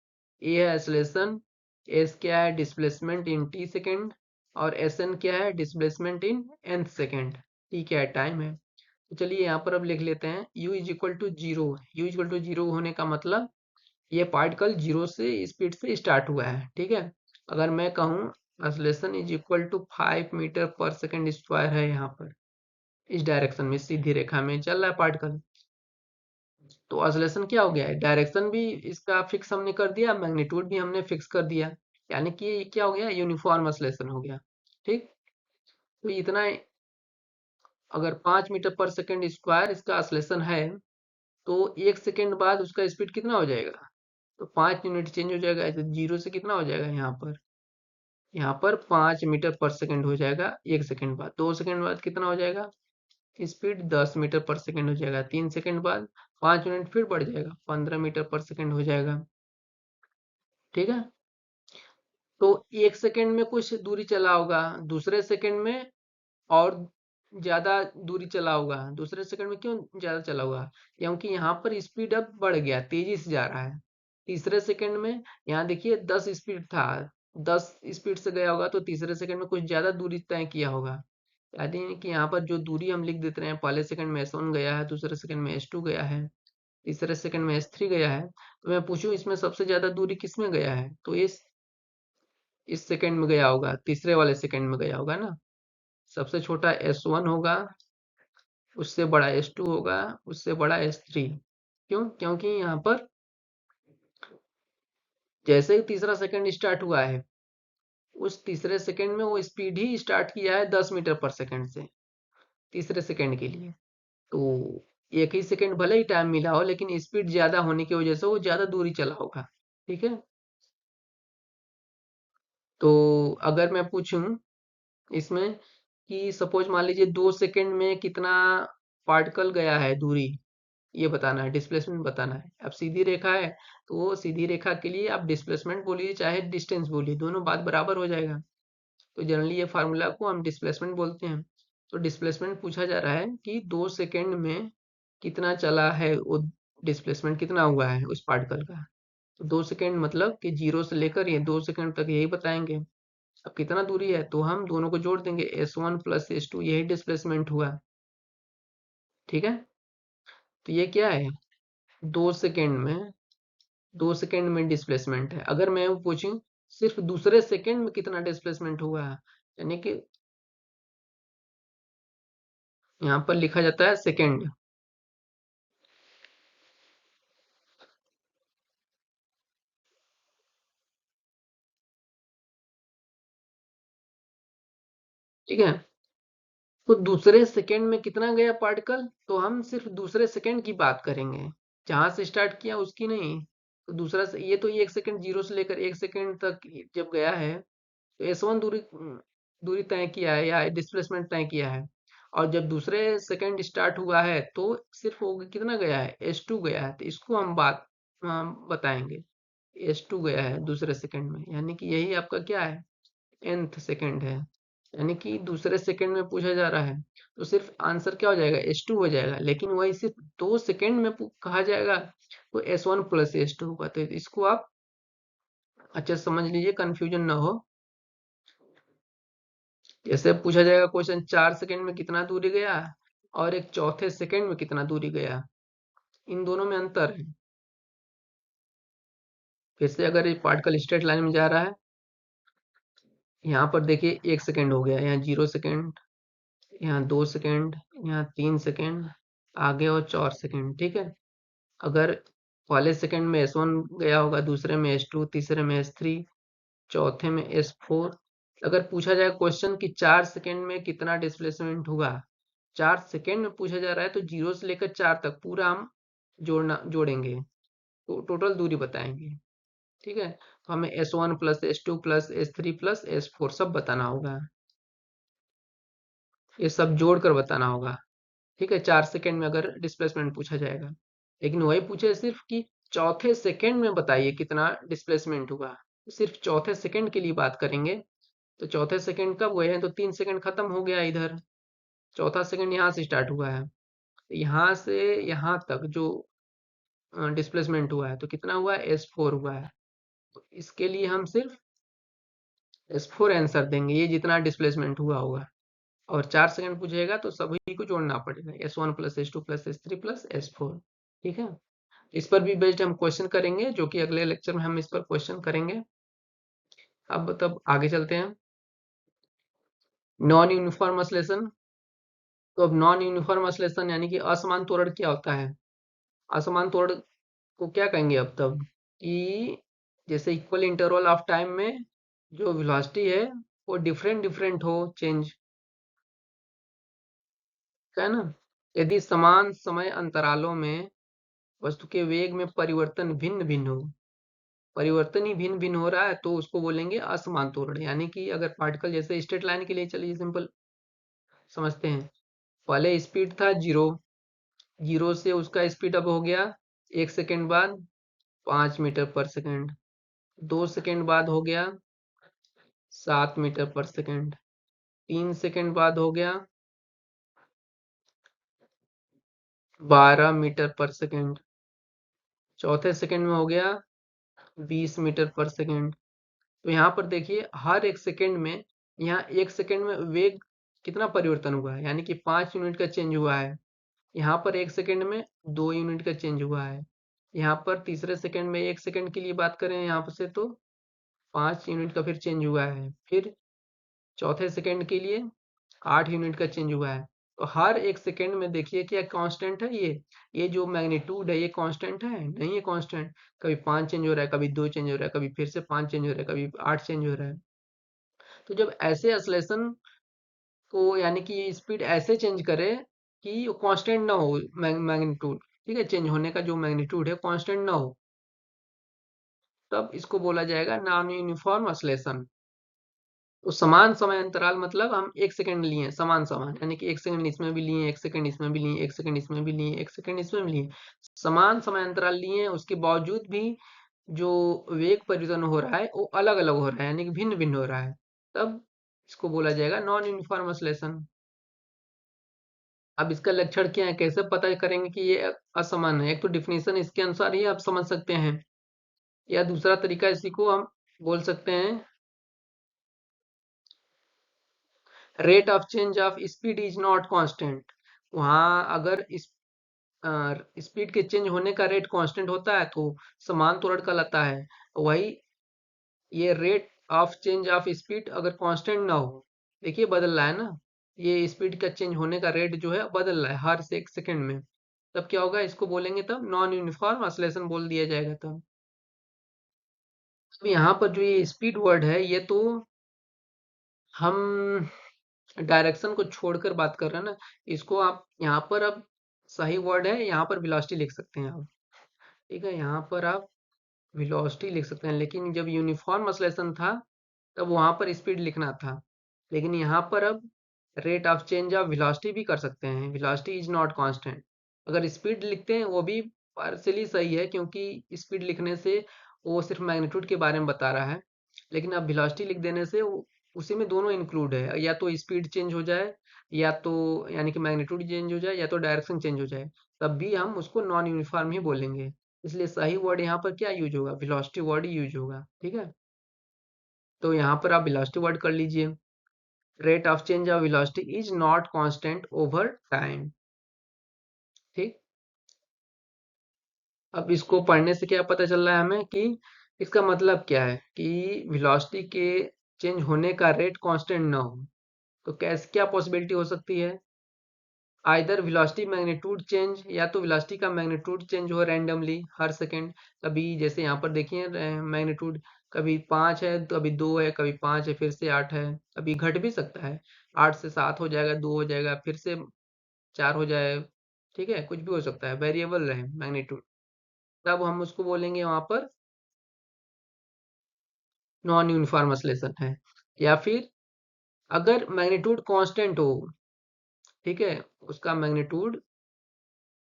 a है एक्सेलरेशन, s क्या है, डिस्प्लेसमेंट इन t सेकेंड, और sn क्या है, displacement in nth second. t क्या है, टाइम है। तो चलिए यहाँ पर अब लिख लेते हैं u is equal to zero. u is equal to zero होने का मतलब ये पार्टिकल जीरो से स्पीड से स्टार्ट हुआ है, ठीक है। अगर मैं कहूँ acceleration is equal to 5 metre per second square है, यहाँ पर इस डायरेक्शन में सीधी रेखा में चल रहा है पार्टिकल, तो एक्सेलरेशन क्या हो गया है, डायरेक्शन भी इसका फिक्स हमने कर दिया, मैग्नीट्यूड भी हमने फिक्स कर दिया, यानी कि ये क्या हो गया, यूनिफॉर्म एक्सेलरेशन हो गया, ठीक। तो इतना अगर 5 मीटर पर सेकेंड स्क्वायर इसका एक्सेलरेशन है, तो 1 सेकेंड बाद उसका स्पीड कितना हो जाएगा, तो 5 यूनिट चेंज हो जाएगा। तो जीरो से कितना हो जाएगा, यहाँ पर 5 मीटर पर सेकेंड हो जाएगा 1 सेकेंड बाद। 2 सेकेंड बाद कितना हो जाएगा, स्पीड 10 मीटर पर सेकेंड हो जाएगा। 3 सेकेंड बाद 5 यूनिट फिर बढ़ जाएगा, 15 मीटर पर सेकेंड हो जाएगा, ठीक है। तो 1 सेकेंड में कुछ दूरी चला होगा, दूसरे सेकेंड में और ज्यादा दूरी चला होगा। दूसरे सेकंड में क्यों ज्यादा चला होगा, क्योंकि यहाँ पर स्पीड अब बढ़ गया, तेजी से जा रहा है। तीसरे सेकंड में यहाँ देखिए 10 स्पीड था, 10 स्पीड से गया होगा, तो तीसरे सेकंड में कुछ ज्यादा दूरी तय किया होगा। यानी कि यहाँ पर जो दूरी हम लिख देते हैं, पहले सेकंड में S1 गया है, दूसरे सेकंड में S2 गया है, तीसरे सेकंड में S3 गया है। तो मैं पूछूं इसमें सबसे ज्यादा दूरी किस में गया है, तो इस सेकंड में गया होगा, तीसरे वाले सेकंड में गया होगा ना। सबसे छोटा S1 होगा, उससे बड़ा S2 होगा, उससे बड़ा S3। क्यों, क्योंकि यहाँ पर जैसे ही तीसरा सेकंड स्टार्ट हुआ है, उस तीसरे सेकंड में वो स्पीड ही स्टार्ट किया है 10 मीटर पर सेकंड से, तीसरे सेकंड के लिए। तो एक ही सेकंड भले ही टाइम मिला हो, लेकिन स्पीड ज्यादा होने की वजह से वो ज्यादा दूरी चला होगा, ठीक है। तो अगर मैं पूछूं इसमें कि सपोज मान लीजिए 2 सेकंड में कितना पार्टिकल गया है दूरी, ये बताना है, डिस्प्लेसमेंट बताना है। अब सीधी रेखा है, तो वो सीधी रेखा के लिए आप डिस्प्लेसमेंट बोलिए चाहे डिस्टेंस बोलिए, दोनों बात बराबर हो जाएगा। तो जनरली ये फार्मूला को हम डिस्प्लेसमेंट बोलते हैं। तो डिस्प्लेसमेंट पूछा जा रहा है कि 2 सेकेंड में कितना चला है, वो डिस्प्लेसमेंट कितना हुआ है उस पार्टिकल का। तो 2 सेकेंड मतलब कि जीरो से लेकर ये 2 सेकेंड तक यही बताएंगे। अब कितना दूरी है, तो हम दोनों को जोड़ देंगे, S1 प्लस S2, यही डिस्प्लेसमेंट हुआ, ठीक है। तो ये क्या है, 2 सेकेंड में 2 सेकेंड में डिस्प्लेसमेंट है। अगर मैं वो पूछूं सिर्फ दूसरे सेकेंड में कितना डिस्प्लेसमेंट हुआ है, यानी कि यहाँ पर लिखा जाता है सेकेंड, ठीक है। तो दूसरे सेकेंड में कितना गया पार्टिकल, तो हम सिर्फ दूसरे सेकेंड की बात करेंगे, जहां से स्टार्ट किया उसकी नहीं। तो दूसरा ये तो 1 सेकेंड, जीरो से लेकर 1 सेकेंड तक जब गया है, तो S1 दूरी दूरी तय किया है या डिस्प्लेसमेंट तय किया है। और जब दूसरे सेकंड स्टार्ट हुआ है, तो सिर्फ वो कितना गया है, S2 गया है, तो इसको हम बताएंगे। S2 गया है दूसरे सेकंड में, यानी कि यही आपका क्या है, nth सेकंड है। यानी कि दूसरे सेकंड में पूछा जा रहा है, तो सिर्फ आंसर क्या हो जाएगा, S2 हो जाएगा। लेकिन वही सिर्फ 2 सेकंड में कहा जाएगा, तो S1 प्लस S2 होगा। तो इसको आप अच्छे से समझ लीजिए, कंफ्यूजन ना हो। जैसे पूछा जाएगा क्वेश्चन, 4 सेकंड में कितना दूरी गया और एक चौथे सेकंड में कितना दूरी गया, इन दोनों में अंतर है। फिर से अगर ये पार्टिकल स्ट्रेट लाइन में जा रहा है, यहाँ पर देखिए 1 सेकंड हो गया, यहाँ 0 सेकंड, यहाँ 2 सेकंड, यहाँ 3 सेकंड, आगे और 4 सेकंड, ठीक है। अगर पहले सेकंड में S1 गया होगा, दूसरे में S2, तीसरे में S3, चौथे में S4। अगर पूछा जाए क्वेश्चन कि 4 सेकंड में कितना डिस्प्लेसमेंट हुआ, 4 सेकंड में पूछा जा रहा है, तो 0 से लेकर 4 तक पूरा हम जोड़ेंगे तो टोटल दूरी बताएंगे। ठीक है, तो हमें S1 plus S2 plus S3 plus S4 सब बताना होगा, ये सब जोड़कर बताना होगा। ठीक है, 4 सेकंड में अगर डिस्प्लेसमेंट पूछा जाएगा, लेकिन वही पूछे सिर्फ कि चौथे सेकंड में बताइए कितना डिस्प्लेसमेंट हुआ, सिर्फ चौथे सेकंड के लिए बात करेंगे। तो चौथे सेकंड कब हुए हैं, तो 3 सेकंड खत्म हो गया इधर, चौथा सेकंड यहाँ से स्टार्ट हुआ है, यहाँ से यहाँ तक जो डिस्प्लेसमेंट हुआ है तो कितना हुआ है, S4 हुआ है। तो इसके लिए हम सिर्फ S4 आंसर देंगे, ये जितना डिस्प्लेसमेंट हुआ होगा। और 4 सेकंड पूछेगा तो सभी को जोड़ना पड़ेगा, S1 plus S2 plus S3 plus S4। ठीक है, इस पर भी बेस्ड हम क्वेश्चन करेंगे, जो कि अगले लेक्चर में हम इस पर क्वेश्चन करेंगे। अब तब आगे चलते हैं, नॉन यूनिफॉर्म ऑसिलेशन। तो अब नॉन यूनिफॉर्म ऑसिलेशन यानी कि असमान त्वरण क्या होता है, असमान त्वरण को क्या कहेंगे अब तब, कि जैसे इक्वल इंटरवल ऑफ टाइम में जो वेलोसिटी है वो डिफरेंट डिफरेंट हो चेंज, है ना। यदि समान समय अंतरालों में वस्तु के वेग में परिवर्तन भिन्न भिन्न हो, परिवर्तन ही भिन्न भिन्न हो रहा है, तो उसको बोलेंगे असमान त्वरण। यानी कि अगर पार्टिकल जैसे स्ट्रेट लाइन के लिए चलिए सिंपल समझते हैं, पहले स्पीड था 0, 0 से उसका स्पीड अब हो गया 1 सेकेंड बाद 5 मीटर पर सेकेंड, 2 सेकेंड बाद हो गया 7 मीटर पर सेकेंड, 3 सेकेंड बाद हो गया 12 मीटर पर सेकेंड, चौथे सेकेंड में हो गया 20 मीटर पर सेकेंड। तो यहाँ पर देखिए हर 1 सेकेंड में, यहाँ 1 सेकेंड में वेग कितना परिवर्तन हुआ है, यानी कि 5 यूनिट का चेंज हुआ है। यहाँ पर 1 सेकेंड में 2 यूनिट का चेंज हुआ है। यहाँ पर तीसरे सेकेंड में 1 सेकेंड के लिए बात करें यहाँ पर से, तो 5 यूनिट का फिर चेंज हुआ है। फिर चौथे सेकेंड के लिए 8 यूनिट का चेंज हुआ है। तो हर 1 सेकेंड में देखिए क्या कांस्टेंट है, ये जो मैग्नीट्यूड है ये कांस्टेंट है, नहीं है कांस्टेंट। कभी 5 चेंज हो रहा है, कभी 2 चेंज हो रहा है, कभी फिर से 5 चेंज हो रहा है, कभी 8 चेंज हो रहा है। तो जब ऐसे ऑसिलेशन को, यानी कि स्पीड ऐसे चेंज करे कि कांस्टेंट ना हो मैग्नीट्यूड, ठीक है, चेंज होने का जो मैग्नीट्यूड है कांस्टेंट ना हो, तब इसको बोला जाएगा नॉन यूनिफॉर्म ऑसिलेशन। तो समान समय अंतराल मतलब हम 1 सेकेंड लिए समान समान, यानी कि 1 सेकेंड इसमें भी लिए, 1 सेकेंड इसमें भी लिए, 1 सेकेंड इसमें भी लिए, 1 सेकेंड इसमें भी लिए, समान समय अंतराल लिए, उसके बावजूद भी जो वेग परिवर्तन हो रहा है वो अलग अलग हो रहा है, यानी कि भिन्न भिन्न हो रहा है, तब इसको बोला जाएगा नॉन यूनिफॉर्म ऑसिलेशन। अब इसका लक्षण क्या है, कैसे पता करेंगे कि ये असमान है, एक तो डिफिनेशन इसके अनुसार ही आप समझ सकते हैं, या दूसरा तरीका इसी को हम बोल सकते हैं, rate of change of speed is not constant. वहां अगर इस स्पीड के चेंज होने का रेट कांस्टेंट होता है तो समान त्वरण कहलाता है। वही ये rate of change of speed अगर कांस्टेंट ना हो, देखिए बदल रहा है ना, ये स्पीड का चेंज होने का रेट जो है बदल रहा है हर से 1 सेकेंड में, तब क्या होगा, इसको बोलेंगे तब नॉन यूनिफॉर्म ऑसिलेशन बोल दिया जाएगा तब। अब यहाँ पर जो ये स्पीड वर्ड है, ये तो हम डायरेक्शन को छोड़कर बात कर रहे हैं ना, इसको आप यहाँ पर अब सही वर्ड है, यहाँ पर वेलोसिटी लिख सकते हैं आप। ठीक है, यहाँ पर आप वेलोसिटी लिख सकते हैं, लेकिन जब यूनिफॉर्म ऑसिलेशन था तब वहां पर स्पीड लिखना था, लेकिन यहाँ पर अब rate of change of velocity भी कर सकते हैं, वेलोसिटी इज नॉट कांस्टेंट। अगर स्पीड लिखते हैं वो भी पार्शियली सही है, क्योंकि स्पीड लिखने से वो सिर्फ मैग्नीट्यूड के बारे में बता रहा है, लेकिन अब वेलोसिटी लिख देने से उसी में दोनों इंक्लूड है, या तो स्पीड चेंज हो जाए, या तो यानी कि मैग्नीट्यूड चेंज हो जाए, या तो डायरेक्शन चेंज हो जाए, तब भी हम उसको नॉन यूनिफॉर्म ही बोलेंगे। इसलिए सही वर्ड यहाँ पर क्या यूज होगा, वेलोसिटी वर्ड ही यूज होगा। ठीक है, तो यहाँ पर आप वेलोसिटी वर्ड कर लीजिए, rate of change of velocity is not constant over time. ठीक, अब इसको पढ़ने से क्या पता चल रहा है हमें, कि इसका मतलब क्या है कि वेलोसिटी के चेंज होने का रेट कांस्टेंट ना हो, तो कैसे क्या पॉसिबिलिटी हो सकती है, आइदर वेलोसिटी मैग्नीट्यूड चेंज, या तो वेलोसिटी का मैग्नीट्यूड चेंज हो रैंडमली हर सेकंड, कभी जैसे यहाँ पर देखिए मैग्नीट्यूड कभी 5 है, तो कभी 2 है, कभी 5 है, फिर से 8 है, कभी घट भी सकता है, 8 से 7 हो जाएगा, 2 हो जाएगा, फिर से 4 हो जाए, ठीक है, कुछ भी हो सकता है, वेरिएबल रहे मैग्नीट्यूड, तब हम उसको बोलेंगे वहां पर नॉन यूनिफॉर्म ऑसिलेशन है। या फिर अगर मैग्नीट्यूड कांस्टेंट हो, ठीक है, उसका मैग्नीट्यूड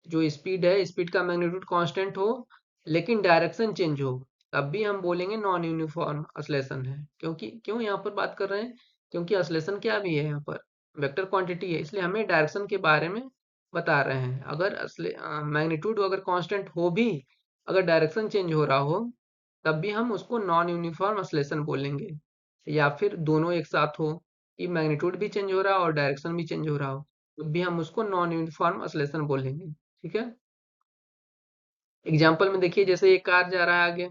जो स्पीड है, स्पीड का मैग्नीट्यूड कांस्टेंट हो लेकिन डायरेक्शन चेंज हो, तब भी हम बोलेंगे नॉन यूनिफॉर्म ऑसिलेशन है। क्योंकि क्यों यहाँ पर बात कर रहे हैं, क्योंकि ऑसिलेशन क्या भी है यहाँ पर, वेक्टर क्वांटिटी है, इसलिए हमें डायरेक्शन के बारे में बता रहे हैं। अगर मैग्नीट्यूड अगर कांस्टेंट हो भी, अगर डायरेक्शन चेंज हो रहा हो, तब भी हम उसको नॉन यूनिफॉर्म ऑसिलेशन बोलेंगे। या फिर दोनों एक साथ हो, कि मैग्नीट्यूड भी चेंज हो रहा हो और डायरेक्शन भी चेंज हो रहा हो, तब भी हम उसको नॉन यूनिफॉर्म ऑसिलेशन बोलेंगे। ठीक है, एग्जाम्पल में देखिए, जैसे ये कार जा रहा है आगे,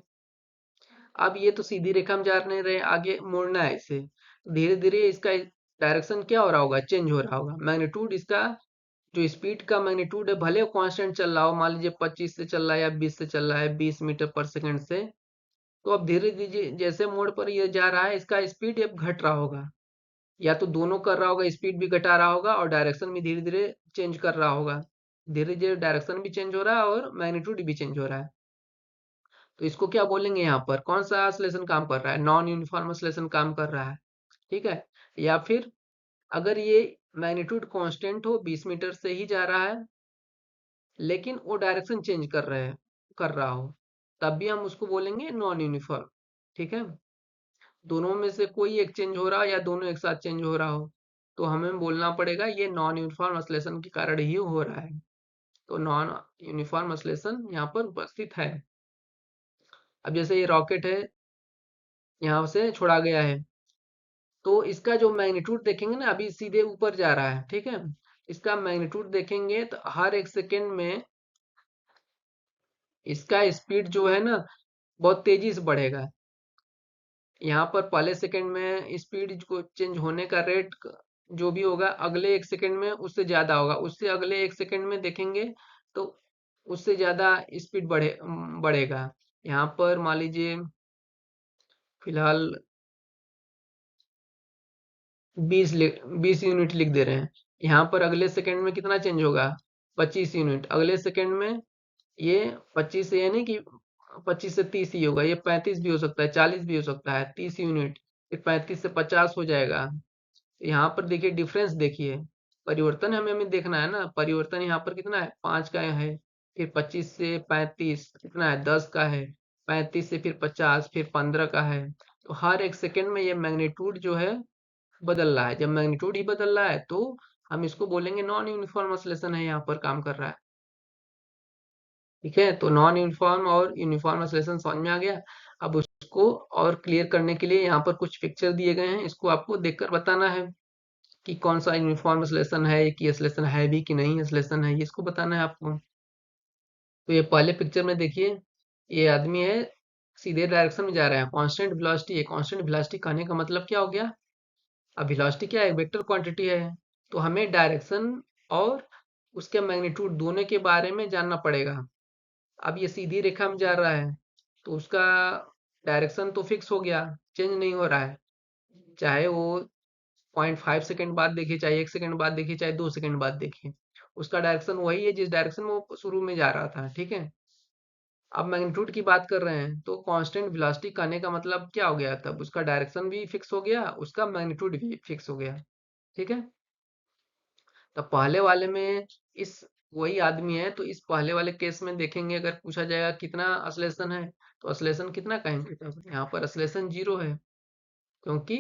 अब ये तो सीधी रेखा में जा नहीं रहे, आगे मुड़ना है इसे, धीरे धीरे इसका डायरेक्शन क्या हो रहा होगा, चेंज हो रहा होगा। मैग्नीट्यूड इसका जो स्पीड का मैग्नीट्यूड है, भले वो कांस्टेंट चल रहा हो, मान लीजिए 25 से चल रहा है या 20 से चल रहा है, 20 मीटर पर सेकंड से, तो अब धीरे धीरे जैसे मोड़ पर ये जा रहा है, इसका स्पीड अब घट रहा होगा, या तो दोनों कर रहा होगा, स्पीड भी घटा रहा होगा और डायरेक्शन भी धीरे धीरे चेंज कर रहा होगा। धीरे धीरे डायरेक्शन भी चेंज हो रहा है और मैग्नीट्यूड भी चेंज हो रहा है। तो इसको क्या बोलेंगे, यहाँ पर कौन सा ऑसिलेशन काम कर रहा है, नॉन यूनिफॉर्म ऑसिलेशन काम कर रहा है। ठीक है, या फिर अगर ये मैग्नीट्यूड कांस्टेंट हो, 20 मीटर से ही जा रहा है, लेकिन वो डायरेक्शन चेंज कर रहा हो, तब भी हम उसको बोलेंगे नॉन यूनिफॉर्म। ठीक है, दोनों में से कोई एक चेंज हो रहा हो या दोनों एक साथ चेंज हो रहा हो, तो हमें बोलना पड़ेगा ये नॉन यूनिफॉर्म ऑसिलेशन के कारण ही हो रहा है। तो नॉन यूनिफॉर्म ऑसिलेशन यहाँ पर उपस्थित है। अब जैसे ये रॉकेट है, यहाँ से छोड़ा गया है, तो इसका जो मैग्नीट्यूड देखेंगे ना, अभी सीधे ऊपर जा रहा है, ठीक है, इसका मैग्नीट्यूड देखेंगे तो हर एक सेकेंड में इसका स्पीड जो है ना, बहुत तेजी से बढ़ेगा। यहाँ पर पहले सेकंड में स्पीड को चेंज होने का रेट जो भी होगा, अगले एक सेकंड में उससे ज्यादा होगा, उससे अगले एक सेकंड में देखेंगे तो उससे ज्यादा स्पीड बढ़ेगा। यहाँ पर मान लीजिए फिलहाल 20 यूनिट लिख दे रहे हैं, यहाँ पर अगले सेकंड में कितना चेंज होगा, 25 यूनिट। अगले सेकंड में ये 25 से, यानी कि 25 से 30 ही होगा, ये 35 भी हो सकता है, 40 भी हो सकता है, 30 यूनिट, फिर 35 से 50 हो जाएगा। यहाँ पर देखिए डिफरेंस, देखिए परिवर्तन हमें हमें देखना है ना, परिवर्तन यहाँ पर कितना है, 5 का है, फिर 25 से 35 कितना है, 10 का है, 35 से फिर 50, फिर 15 का है। तो हर एक सेकंड में ये मैग्नीट्यूड जो है बदल रहा है। जब मैग्नीट्यूड ही बदल रहा है तो हम इसको बोलेंगे नॉन यूनिफॉर्म ऑसिलेशन है, यहाँ पर काम कर रहा है। ठीक है, तो नॉन यूनिफॉर्म और यूनिफॉर्म ऑसिलेशन समझ में आ गया। अब उसको और क्लियर करने के लिए यहाँ पर कुछ पिक्चर दिए गए हैं, इसको आपको देखकर बताना है कि कौन सा यूनिफॉर्म ऑसिलेशन है, कि ऑसिलेशन है भी कि नहीं ऑसिलेशन है, ये इसको बताना है आपको। तो ये पहले पिक्चर में देखिए, ये आदमी है, सीधे डायरेक्शन में जा रहा है, कांस्टेंट वेलोसिटी है। कांस्टेंट वेलोसिटी कहने का मतलब क्या हो गया, अब वेलोसिटी क्या है, वेक्टर क्वांटिटी है, तो हमें डायरेक्शन और उसके मैग्नीट्यूड दोनों के बारे में जानना पड़ेगा। अब ये सीधी रेखा में जा रहा है, तो उसका डायरेक्शन तो फिक्स हो गया, चेंज नहीं हो रहा है, चाहे वो 0.5 सेकंड बाद देखिए, चाहे 1 सेकंड बाद देखिए, चाहे 2 सेकंड बाद देखिए, उसका डायरेक्शन वही है जिस डायरेक्शन में वो शुरू में जा रहा था। ठीक है, अब मैग्नीट्यूड की बात कर रहे हैं, तो कांस्टेंट वेलोसिटी कहने का मतलब क्या हो गया, तब उसका डायरेक्शन भी फिक्स हो गया, उसका मैग्नीट्यूड भी फिक्स हो गया। ठीक है, तो पहले वाले में इस वही आदमी है, तो इस पहले वाले केस में देखेंगे, अगर पूछा जाएगा कितना ऑसिलेशन है, तो ऑसिलेशन कितना कहेंगे, तब यहाँ पर ऑसिलेशन 0 है, क्योंकि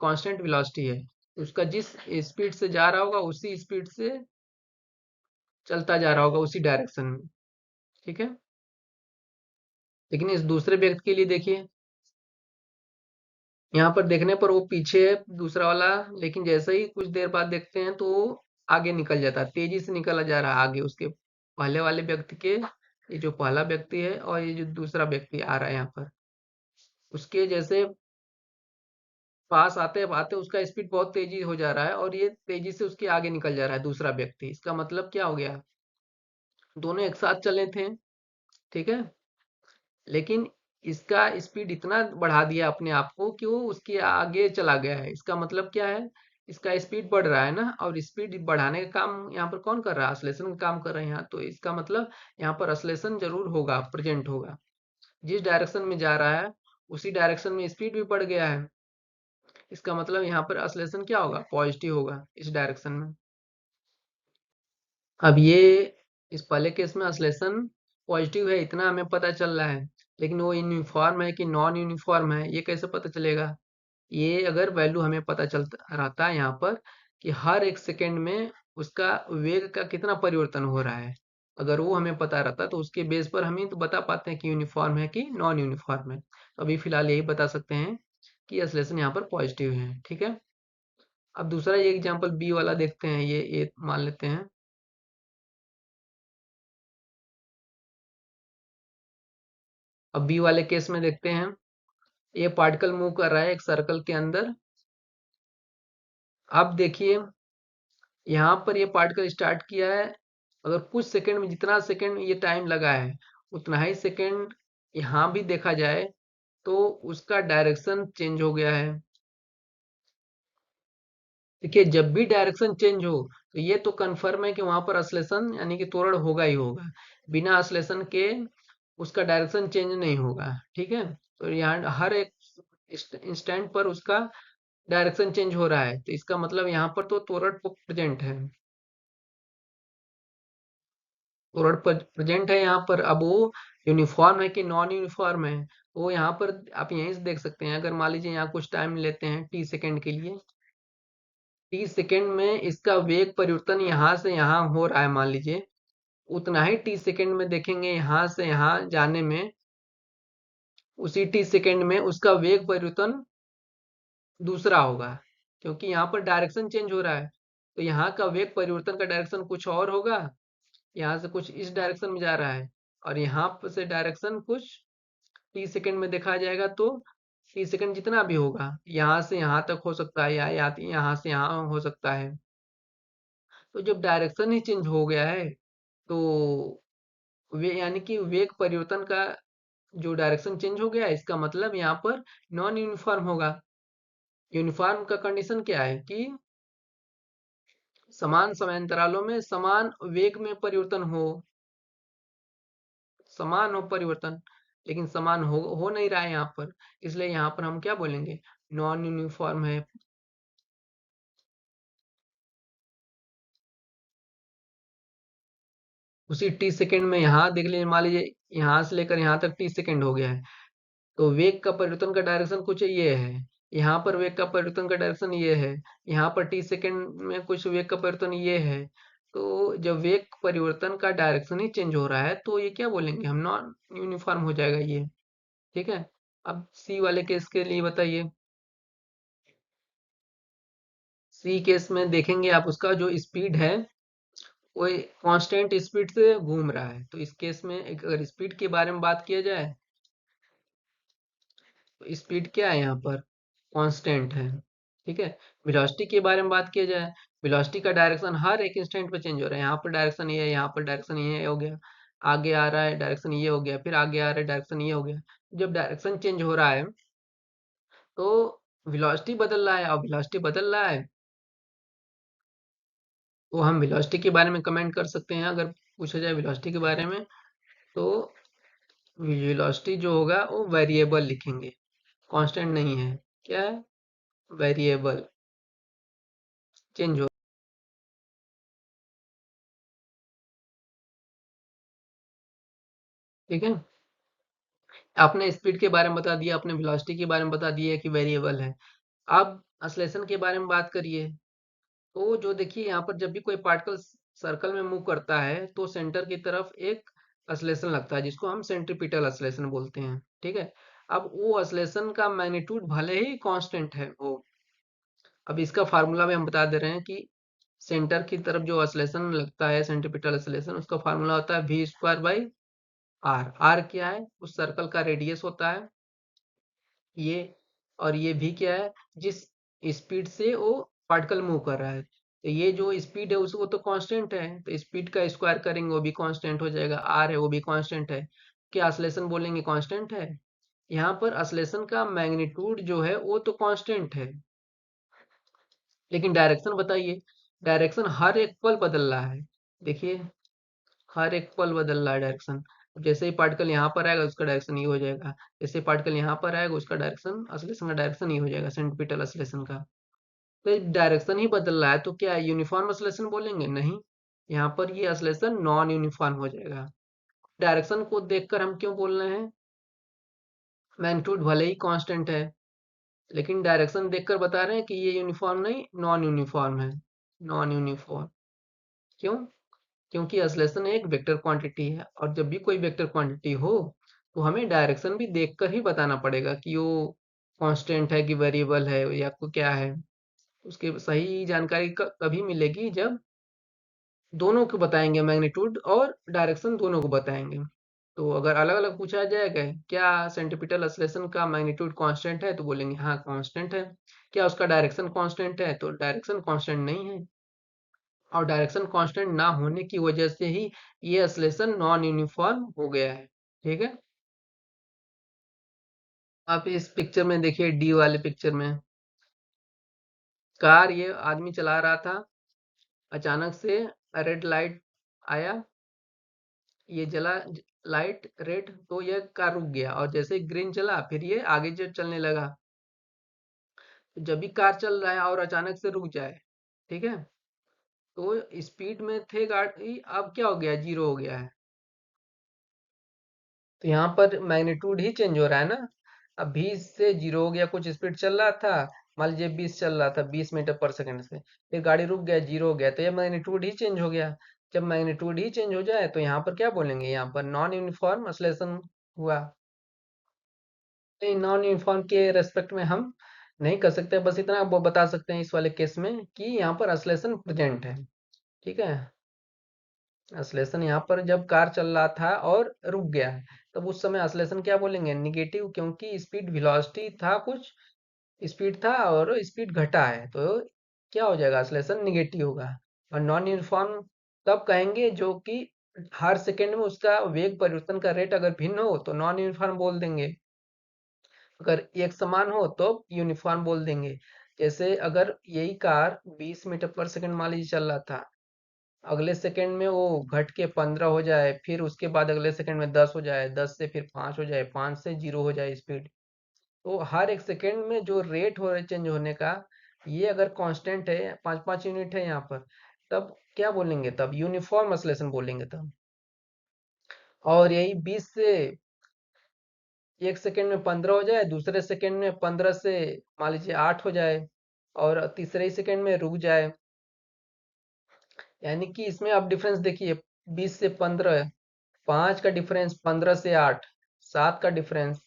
कांस्टेंट वेलोसिटी है, उसका जिस स्पीड से जा रहा होगा उसी स्पीड से चलता जा रहा होगा, उसी डायरेक्शन में। ठीक है, लेकिन इस दूसरे व्यक्ति के लिए देखिए, यहाँ पर देखने पर वो पीछे है दूसरा वाला, लेकिन जैसे ही कुछ देर बाद देखते हैं तो वो आगे निकल जाता है, तेजी से निकला जा रहा है आगे, उसके पहले वाले व्यक्ति के, ये जो पहला व्यक्ति है और ये जो दूसरा व्यक्ति आ रहा है यहाँ पर, उसके जैसे पास आते आते उसका स्पीड बहुत तेजी हो जा रहा है और ये तेजी से उसके आगे निकल जा रहा है दूसरा व्यक्ति। इसका मतलब क्या हो गया, दोनों एक साथ चले थे, ठीक है, लेकिन इसका स्पीड इतना बढ़ा दिया अपने आप को कि वो उसके आगे चला गया है। इसका मतलब क्या है, इसका स्पीड बढ़ रहा है ना, और स्पीड बढ़ाने का काम यहाँ पर कौन कर रहा है? ऑसिलेशन का काम कर रहे हैं यहाँ। तो इसका मतलब यहाँ पर ऑसिलेशन जरूर होगा, प्रेजेंट होगा। जिस डायरेक्शन में जा रहा है उसी डायरेक्शन में स्पीड भी बढ़ गया है। इसका मतलब यहाँ पर ऑसिलेशन क्या होगा? पॉजिटिव होगा इस डायरेक्शन में। अब ये इस पहले केस में ऑसिलेशन पॉजिटिव है, इतना हमें पता चल रहा है, लेकिन वो यूनिफॉर्म है कि नॉन यूनिफॉर्म है ये कैसे पता चलेगा? ये अगर वैल्यू हमें पता चलता रहता है यहाँ पर कि हर एक सेकंड में उसका वेग का कितना परिवर्तन हो रहा है, अगर वो हमें पता रहता तो उसके बेस पर हम ही तो बता पाते हैं कि यूनिफॉर्म है कि नॉन यूनिफॉर्म है। तो अभी फिलहाल यही बता सकते हैं कि ऑसिलेशन यहाँ पर पॉजिटिव है। ठीक है, अब दूसरा ये एग्जांपल बी वाला देखते हैं, ये मान लेते हैं। अब बी वाले केस में देखते हैं, ये पार्टिकल मूव कर रहा है एक सर्कल के अंदर। अब देखिए यहाँ पर ये पार्टिकल स्टार्ट किया है, अगर कुछ सेकंड में जितना सेकंड ये टाइम लगा है उतना ही सेकंड यहाँ भी देखा जाए तो उसका डायरेक्शन चेंज हो गया है। देखिए जब भी डायरेक्शन चेंज हो तो ये तो कंफर्म है कि वहां पर ऑसिलेशन यानी कि त्वरण होगा ही होगा। बिना ऑसिलेशन के उसका डायरेक्शन चेंज नहीं होगा। ठीक है, तो यहाँ हर एक इंस्टेंट पर उसका डायरेक्शन चेंज हो रहा है, तो इसका मतलब यहाँ पर तो त्वरण प्रेजेंट है। त्वरण प्रेजेंट है यहाँ पर। अब वो यूनिफॉर्म है कि नॉन यूनिफॉर्म है, वो यहाँ पर आप यहीं से देख सकते हैं। अगर मान लीजिए यहाँ कुछ टाइम लेते हैं टी सेकेंड के लिए, टी सेकेंड में इसका वेग परिवर्तन यहाँ से यहाँ हो रहा है मान लीजिए, उतना ही टी सेकेंड में देखेंगे यहाँ से यहाँ जाने में, उसी टी सेकेंड में उसका वेग परिवर्तन दूसरा होगा, क्योंकि यहाँ पर डायरेक्शन चेंज हो रहा है। तो यहाँ का वेग परिवर्तन का डायरेक्शन कुछ और होगा, यहाँ से कुछ इस डायरेक्शन में जा रहा है, और यहाँ से डायरेक्शन कुछ टी सेकेंड में देखा जाएगा। तो टी सेकेंड जितना भी होगा यहाँ से यहाँ तक हो सकता है, या यहाँ से यहाँ हो सकता है। तो जब डायरेक्शन ही चेंज हो गया है तो वे यानी कि वेग परिवर्तन का जो डायरेक्शन चेंज हो गया है, इसका मतलब यहाँ पर नॉन यूनिफॉर्म होगा। यूनिफॉर्म का कंडीशन क्या है कि समान समयांतरालों में समान वेग में परिवर्तन हो, समान हो परिवर्तन, लेकिन समान हो नहीं रहा है यहाँ पर, इसलिए यहाँ पर हम क्या बोलेंगे? नॉन यूनिफॉर्म है। उसी टी सेकेंड में यहाँ देख लीजिए, मान लीजिए यहाँ से लेकर यहाँ तक टी सेकेंड हो गया है, तो वेग का परिवर्तन का डायरेक्शन कुछ ये है, यहाँ पर वेग का परिवर्तन का डायरेक्शन ये है, यहाँ पर टी सेकेंड में कुछ वेग का परिवर्तन ये है। तो जब वेग परिवर्तन का डायरेक्शन ही चेंज हो रहा है तो ये क्या बोलेंगे हम? नॉन यूनिफॉर्म हो जाएगा ये। ठीक है, अब सी वाले केस के लिए बताइए। सी केस में देखेंगे आप, उसका जो स्पीड है वो कांस्टेंट स्पीड से घूम रहा है। तो इस केस में अगर स्पीड के बारे में बात किया जाए तो स्पीड क्या है यहाँ पर? कांस्टेंट है। ठीक है, वेलोसिटी के बारे में बात किया जाए, वेलोसिटी का डायरेक्शन हर एक इंस्टेंट पे चेंज हो रहा है। यहाँ पर डायरेक्शन ये है, यहाँ पर डायरेक्शन ये हो गया, आगे आ रहा है डायरेक्शन ये हो गया, फिर आगे आ रहा है डायरेक्शन ये हो गया। जब डायरेक्शन चेंज हो रहा है तो वेलोसिटी बदल रहा है, और वेलोसिटी बदल रहा है तो हम वेलोसिटी के बारे में कमेंट कर सकते हैं। अगर पूछा जाए वेलोसिटी के बारे में तो वेलोसिटी जो होगा वो वेरिएबल लिखेंगे, कांस्टेंट नहीं है। क्या है? वेरिएबल, चेंज हो। ठीक है, आपने स्पीड के बारे में बता दिया, आपने वेलोसिटी के बारे में बता दिया कि वेरिएबल है। अब एक्सेलरेशन के बारे में बात करिए। तो जो देखिए यहाँ पर जब भी कोई पार्टिकल सर्कल में मूव करता है तो सेंटर की तरफ एक एक्सेलरेशन लगता है, जिसको हम सेंट्रीपिटल एक्सेलरेशन बोलते हैं। ठीक है, अब वो एक्सेलरेशन का मैग्नीट्यूड भले ही कांस्टेंट है वो, अब इसका फार्मूला भी हम बता दे रहे हैं कि सेंटर की तरफ जो एक्सेलरेशन लगता है सेंट्रीपिटल एक्सेलरेशन, उसका फार्मूला होता है v square by r. R क्या है? उस सर्कल का रेडियस होता है ये, और ये भी क्या है? जिस स्पीड से वो पार्टिकल मूव कर रहा है। तो ये जो स्पीड है उस वो तो कांस्टेंट है, तो स्पीड का स्क्वायर करेंगे वो भी कांस्टेंट हो जाएगा। आर है वो भी कांस्टेंट है। क्या एक्सेलरेशन बोलेंगे कांस्टेंट है? यहाँ पर एक्सेलरेशन का मैग्नीट्यूड जो है वो तो कांस्टेंट है। लेकिन डायरेक्शन बताइए, डायरेक्शन हर एक पल बदल रहा है। देखिए, हर एक पल बदल रहा है डायरेक्शन। जैसे ही पार्टिकल यहाँ पर आएगा उसका डायरेक्शन ये हो जाएगा, जैसे पार्टिकल यहाँ पर आएगा उसका डायरेक्शन, ऑसिलेशन का डायरेक्शन ये हो जाएगा, सेंट्रीपिटल ऑसिलेशन का। तो डायरेक्शन ही बदल रहा है तो क्या यूनिफॉर्म ऑसिलेशन बोलेंगे? नहीं, यहाँ पर ये ऑसिलेशन नॉन यूनिफॉर्म हो जाएगा। डायरेक्शन को देखकर हम क्यों बोल रहे हैं मैग्नीट्यूड भले ही कांस्टेंट है, लेकिन डायरेक्शन देखकर बता रहे हैं कि ये यूनिफॉर्म नहीं, नॉन यूनिफॉर्म है। नॉन यूनिफॉर्म क्यों? क्योंकि ऑसिलेशन एक वेक्टर क्वांटिटी है, और जब भी कोई वेक्टर क्वांटिटी हो तो हमें डायरेक्शन भी देखकर ही बताना पड़ेगा कि वो कांस्टेंट है कि वेरिएबल है या को क्या है। उसकी सही जानकारी कभी मिलेगी जब दोनों को बताएंगे, मैग्नीट्यूड और डायरेक्शन दोनों को बताएंगे। तो अगर अलग अलग पूछा जाएगा क्या सेंट्रीपिटल ऑसिलेशन का मैग्नीट्यूड कांस्टेंट है, तो बोलेंगे हाँ कांस्टेंट है। क्या उसका डायरेक्शन कांस्टेंट है, तो डायरेक्शन कांस्टेंट नहीं है। और डायरेक्शन कांस्टेंट ना होने की वजह से ही ये ऑसिलेशन नॉन यूनिफॉर्म हो गया है। ठीक है, आप इस पिक्चर में देखिए, डी वाले पिक्चर में कार, ये आदमी चला रहा था, अचानक से रेड लाइट आया, ये जला लाइट रेड, तो ये कार रुक गया, और जैसे ग्रीन चला फिर ये आगे जो चलने लगा। तो जब भी कार चल रहा है और अचानक से रुक जाए, ठीक है, तो स्पीड में थे गाड़ी, अब क्या हो गया, जीरो हो गया है। तो यहाँ पर मैग्नीट्यूड ही चेंज हो रहा है ना। अब 20 से जीरो हो गया, कुछ स्पीड चल रहा था, मान लीजिए 20 चल रहा था 20 मीटर पर सेकंड से, फिर गाड़ी रुक गया, जीरो हो गया, तो ये मैग्नीट्यूड ही चेंज हो गया। जब मैग्नीट्यूड ही चेंज हो जाए तो यहाँ पर क्या बोलेंगे, यहाँ पर नॉन यूनिफॉर्म ऑसिलेशन हुआ। नहीं, नॉन यूनिफॉर्म के रेस्पेक्ट में हम नहीं कर सकते, बस इतना वो बता सकते हैं इस वाले केस में कि यहाँ पर ऑसिलेशन प्रेजेंट है। ठीक है, ऑसिलेशन यहाँ पर जब कार चल रहा था और रुक गया है, तब उस समय ऑसिलेशन क्या बोलेंगे, निगेटिव, क्योंकि स्पीड वेलोसिटी था, कुछ स्पीड था और स्पीड घटा है, तो क्या हो जाएगा, ऑसिलेशन निगेटिव होगा। और नॉन यूनिफॉर्म तब कहेंगे जो कि हर सेकंड में उसका वेग परिवर्तन का रेट अगर भिन्न हो तो नॉन यूनिफॉर्म बोल देंगे, अगर एक समान हो तो यूनिफॉर्म बोल देंगे। जैसे अगर यही कार 20 मीटर पर सेकंड मान लीजिए चल रहा था, अगले सेकंड में वो घट के 15 हो जाए, फिर उसके बाद अगले सेकंड में 10 हो जाए, 10 से फिर 5 हो जाए, 5 से 0 हो जाए स्पीड, तो हर एक सेकंड में जो रेट हो रहा है चेंज होने का, ये अगर कांस्टेंट है, 5-5 यूनिट है यहाँ पर, तब क्या बोलेंगे, तब यूनिफॉर्म ऑसिलेशन बोलेंगे तब। और यही 20 से एक सेकंड में 15 हो जाए, दूसरे सेकंड में 15 से मान लीजिए 8 हो जाए, और तीसरे ही सेकंड में रुक जाए, यानी कि इसमें आप डिफरेंस देखिए, 20 से 15, 5 का डिफरेंस, 15 से 8, 7 का डिफरेंस,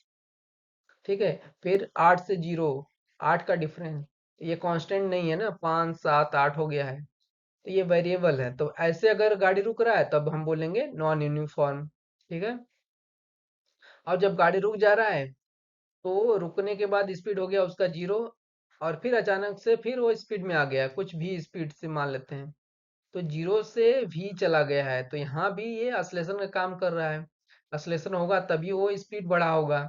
ठीक है, फिर 8 से 0, 8 का डिफरेंस, ये कांस्टेंट नहीं है ना, 5 7 8 हो गया है, तो ये वेरिएबल है। तो ऐसे अगर गाड़ी रुक रहा है तब हम बोलेंगे नॉन यूनिफॉर्म। ठीक है, और जब गाड़ी रुक जा रहा है तो रुकने के बाद स्पीड हो गया उसका 0, और फिर अचानक से फिर वो स्पीड में आ गया, कुछ भी स्पीड से मान लेते हैं, तो 0 से भी चला गया है, तो यहाँ भी ये ऑसिलेशन का काम कर रहा है। ऑसिलेशन होगा तभी वो स्पीड बढ़ा होगा,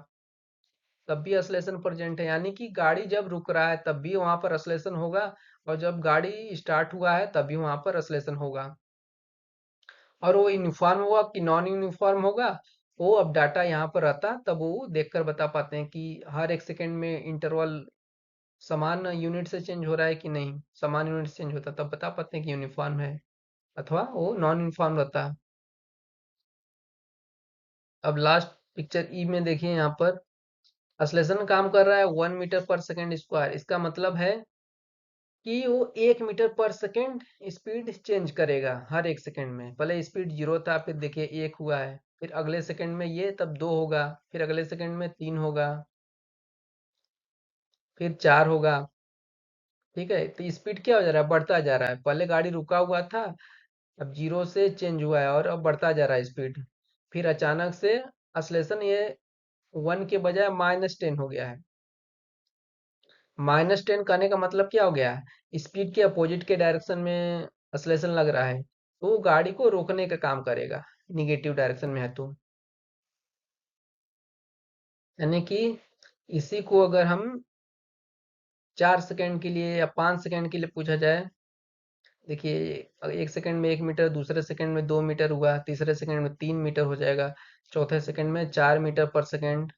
तब भी ऑसिलेशन प्रेजेंट है, यानी कि गाड़ी जब रुक रहा है तब भी वहां पर ऑसिलेशन होगा, और जब गाड़ी स्टार्ट हुआ है तब भी वहां पर ऑसिलेशन होगा। और वो यूनिफॉर्म होगा कि नॉन यूनिफॉर्म होगा, वो अब डाटा यहाँ पर आता तब वो देखकर बता पाते हैं कि हर एक सेकंड में इंटरवल समान यूनिट से चेंज हो रहा है कि नहीं, समान यूनिट से चेंज होता है, तब बता पाते हैं कि यूनिफॉर्म है अथवा वो नॉन यूनिफॉर्म रहता है। अब लास्ट पिक्चर ई में देखिए, यहाँ पर ऑसिलेशन काम कर रहा है 1 मीटर पर सेकंड स्क्वायर, इसका मतलब है कि वो 1 मीटर पर सेकंड स्पीड चेंज करेगा हर एक सेकंड में। पहले स्पीड 0 था, फिर देखिए 1 हुआ है, फिर अगले सेकंड में ये तब 2 होगा, फिर अगले सेकंड में 3 होगा, फिर 4 होगा। ठीक है, तो स्पीड क्या हो जा रहा है, बढ़ता जा रहा है, पहले गाड़ी रुका हुआ था, अब 0 से चेंज हुआ है और अब बढ़ता जा रहा है स्पीड, फिर अचानक से ऑसिलेशन ये 1 के बजाय -10 हो गया है। -10 करने का मतलब क्या हो गया, स्पीड के अपोजिट के डायरेक्शन में ऑसिलेशन लग रहा है, तो वो गाड़ी को रोकने का काम करेगा, निगेटिव डायरेक्शन में है तो। यानी कि इसी को अगर हम 4 सेकंड के लिए या 5 सेकंड के लिए पूछा जाए, देखिए 1 सेकंड में 1 मीटर, दूसरे सेकंड में 2 मीटर हुआ, तीसरे सेकंड में 3 मीटर हो जाएगा, चौथे सेकंड में 4 मीटर पर सेकंड,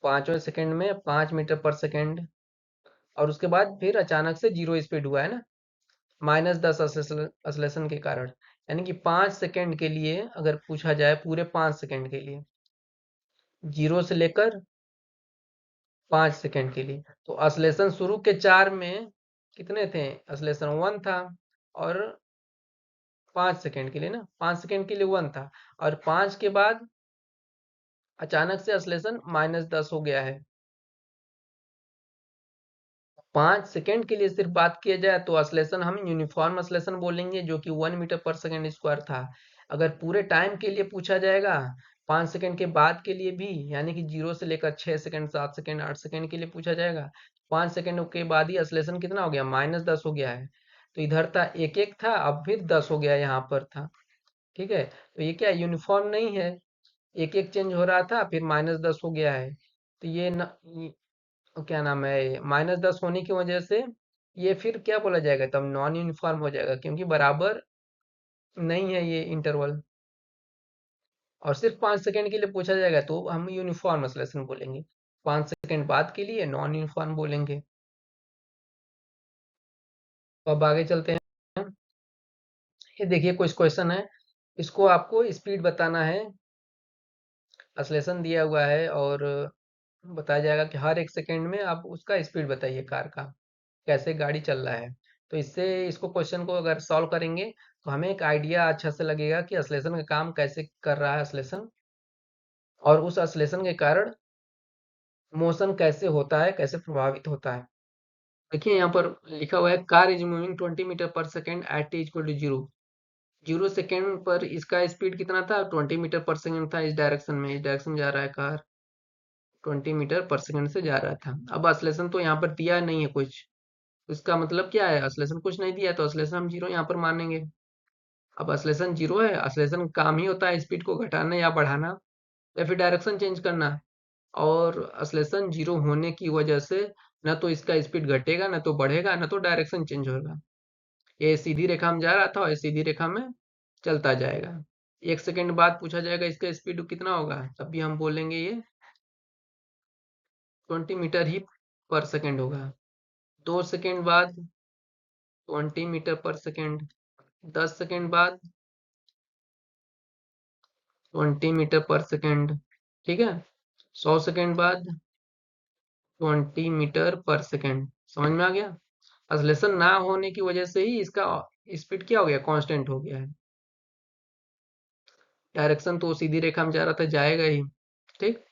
पांचवें सेकंड में 5 मीटर पर सेकंड, और उसके बाद फिर अचानक से जीरो स्पीड हुआ है ना, -10 असलेशन के कारण। यानी कि 5 सेकंड के लिए अगर पूछा जाए, पूरे 5 सेकंड के लिए, जीरो से लेकर 5 सेकंड के लिए, तो असलेशन शुरू के 4 में कितने थे? असलेशन 1 था, और 5 सेकंड के लिए ना, 5 सेकंड के लिए 1 था, और 5 के बाद अचानक से असलेशन -10 हो गया है। 5 सेकंड के लिए सिर्फ बात किया जाए तो असलेशन हम यूनिफॉर्म असलेशन बोलेंगे, जो कि 1 मीटर पर सेकंड स्क्वायर था। अगर पूरे टाइम के लिए पूछा जाएगा, 5 सेकंड के बाद के लिए भी, यानी कि 0 से लेकर 6 सेकंड, 7 सेकंड, 8 सेकंड के लिए पूछा जाएगा, 5 सेकंड के बाद ही असलेशन कितना हो गया? -10 हो गया है। तो इधर था 1-1 था, अब फिर 10 हो गया, यहाँ पर था। ठीक है, तो ये क्या यूनिफॉर्म नहीं है, 1-1 चेंज हो रहा था, फिर -10 हो गया है। तो क्या नाम है, -10 होने की वजह से ये फिर क्या बोला जाएगा? तब नॉन यूनिफॉर्म हो जाएगा, क्योंकि बराबर नहीं है ये इंटरवल, और सिर्फ 5 सेकंड के लिए पूछा जाएगा तो हम यूनिफॉर्म ऑसिलेशन बोलेंगे, 5 सेकंड बाद के लिए नॉन यूनिफॉर्म बोलेंगे। तो अब आगे चलते हैं। ये देखिए कुछ क्वेश्चन है, इसको आपको स्पीड बताना है। ऑसिलेशन दिया हुआ है और बताया जाएगा कि हर 1 सेकंड में आप उसका स्पीड बताइए कार का, कैसे गाड़ी चल रहा है। तो इससे इसको क्वेश्चन को अगर सॉल्व करेंगे तो हमें एक आइडिया अच्छा से लगेगा कि ऑसिलेशन का काम कैसे कर रहा है ऑसिलेशन, और उस ऑसिलेशन के कारण मोशन कैसे होता है, कैसे प्रभावित होता है। देखिए यहाँ पर लिखा हुआ है, car is moving 20 metre per second at T equal to zero. 0 second पर इसका स्पीड कितना था? 20 मीटर पर सेकेंड था। इस डायरेक्शन में, इस डायरेक्शन में जा रहा है कार, 20 मीटर पर सेकेंड से जा रहा था। अब ऑसिलेशन तो यहाँ पर दिया नहीं है कुछ, इसका मतलब क्या है? ऑसिलेशन कुछ नहीं दिया, तो ऑसिलेशन हम जीरो यहाँ पर मानेंगे। अब ऑसिलेशन जीरो है, ऑसिलेशन का काम ही होता है स्पीड को घटाना या बढ़ाना, या फिर डायरेक्शन चेंज करना। और ऑसिलेशन जीरो होने की वजह से ना तो इसका स्पीड घटेगा, ना तो बढ़ेगा, ना तो डायरेक्शन चेंज होगा। ये सीधी रेखा में जा रहा था और इस सीधी रेखा में चलता जाएगा। 1 सेकंड बाद पूछा जाएगा इसका स्पीड कितना होगा, तब भी हम बोलेंगे ये 20 मीटर ही पर सेकंड होगा। 2 सेकंड बाद 20 मीटर पर सेकंड, 10 सेकंड बाद 20 मीटर पर सेकंड, ठीक है। 100 सेकंड बाद 20 मीटर पर सेकंड। समझ में आ गया? ऑसिलेशन ना होने की वजह से ही इसका स्पीड क्या हो गया? कांस्टेंट हो गया है। डायरेक्शन तो सीधी रेखा में जा रहा था, जाएगा ही। ठीक,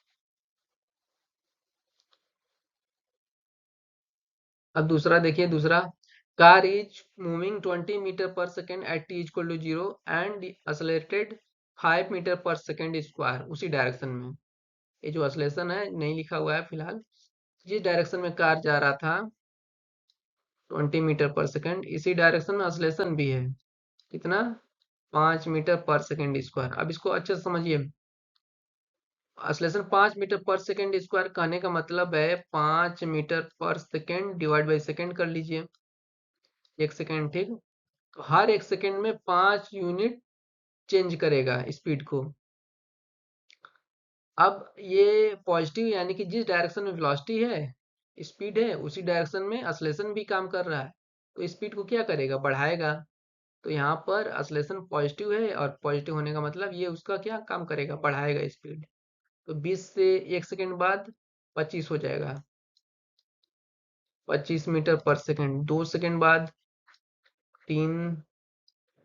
अब दूसरा देखिए, दूसरा, car is moving 20 metre per second at T equal to zero and accelerated 5 metre per second square, उसी डायरेक्शन में। ये जो एक्सेलरेशन है नहीं लिखा हुआ है फिलहाल, जिस डायरेक्शन में कार जा रहा था 20 मीटर पर सेकेंड, इसी डायरेक्शन में एक्सेलरेशन भी है। कितना? 5 मीटर पर सेकेंड स्क्वायर। अब इसको अच्छे से समझिए, acceleration 5 metre per second square कहने का मतलब है 5 metre per second divide by second कर लीजिए, 1 सेकेंड, ठीक। तो हर 1 सेकेंड में 5 यूनिट चेंज करेगा स्पीड को। अब ये पॉजिटिव, यानी कि जिस डायरेक्शन में वेलोसिटी है, स्पीड है, उसी डायरेक्शन में एक्सेलरेशन भी काम कर रहा है, तो स्पीड को क्या करेगा? बढ़ाएगा। तो यहाँ पर एक्सेलरेशन पॉजिटिव है, और पॉजिटिव होने का मतलब ये उसका क्या काम करेगा? बढ़ाएगा स्पीड। तो 20 से 1 सेकेंड बाद 25 हो जाएगा, 25 मीटर पर सेकेंड। 2 सेकेंड बाद 3,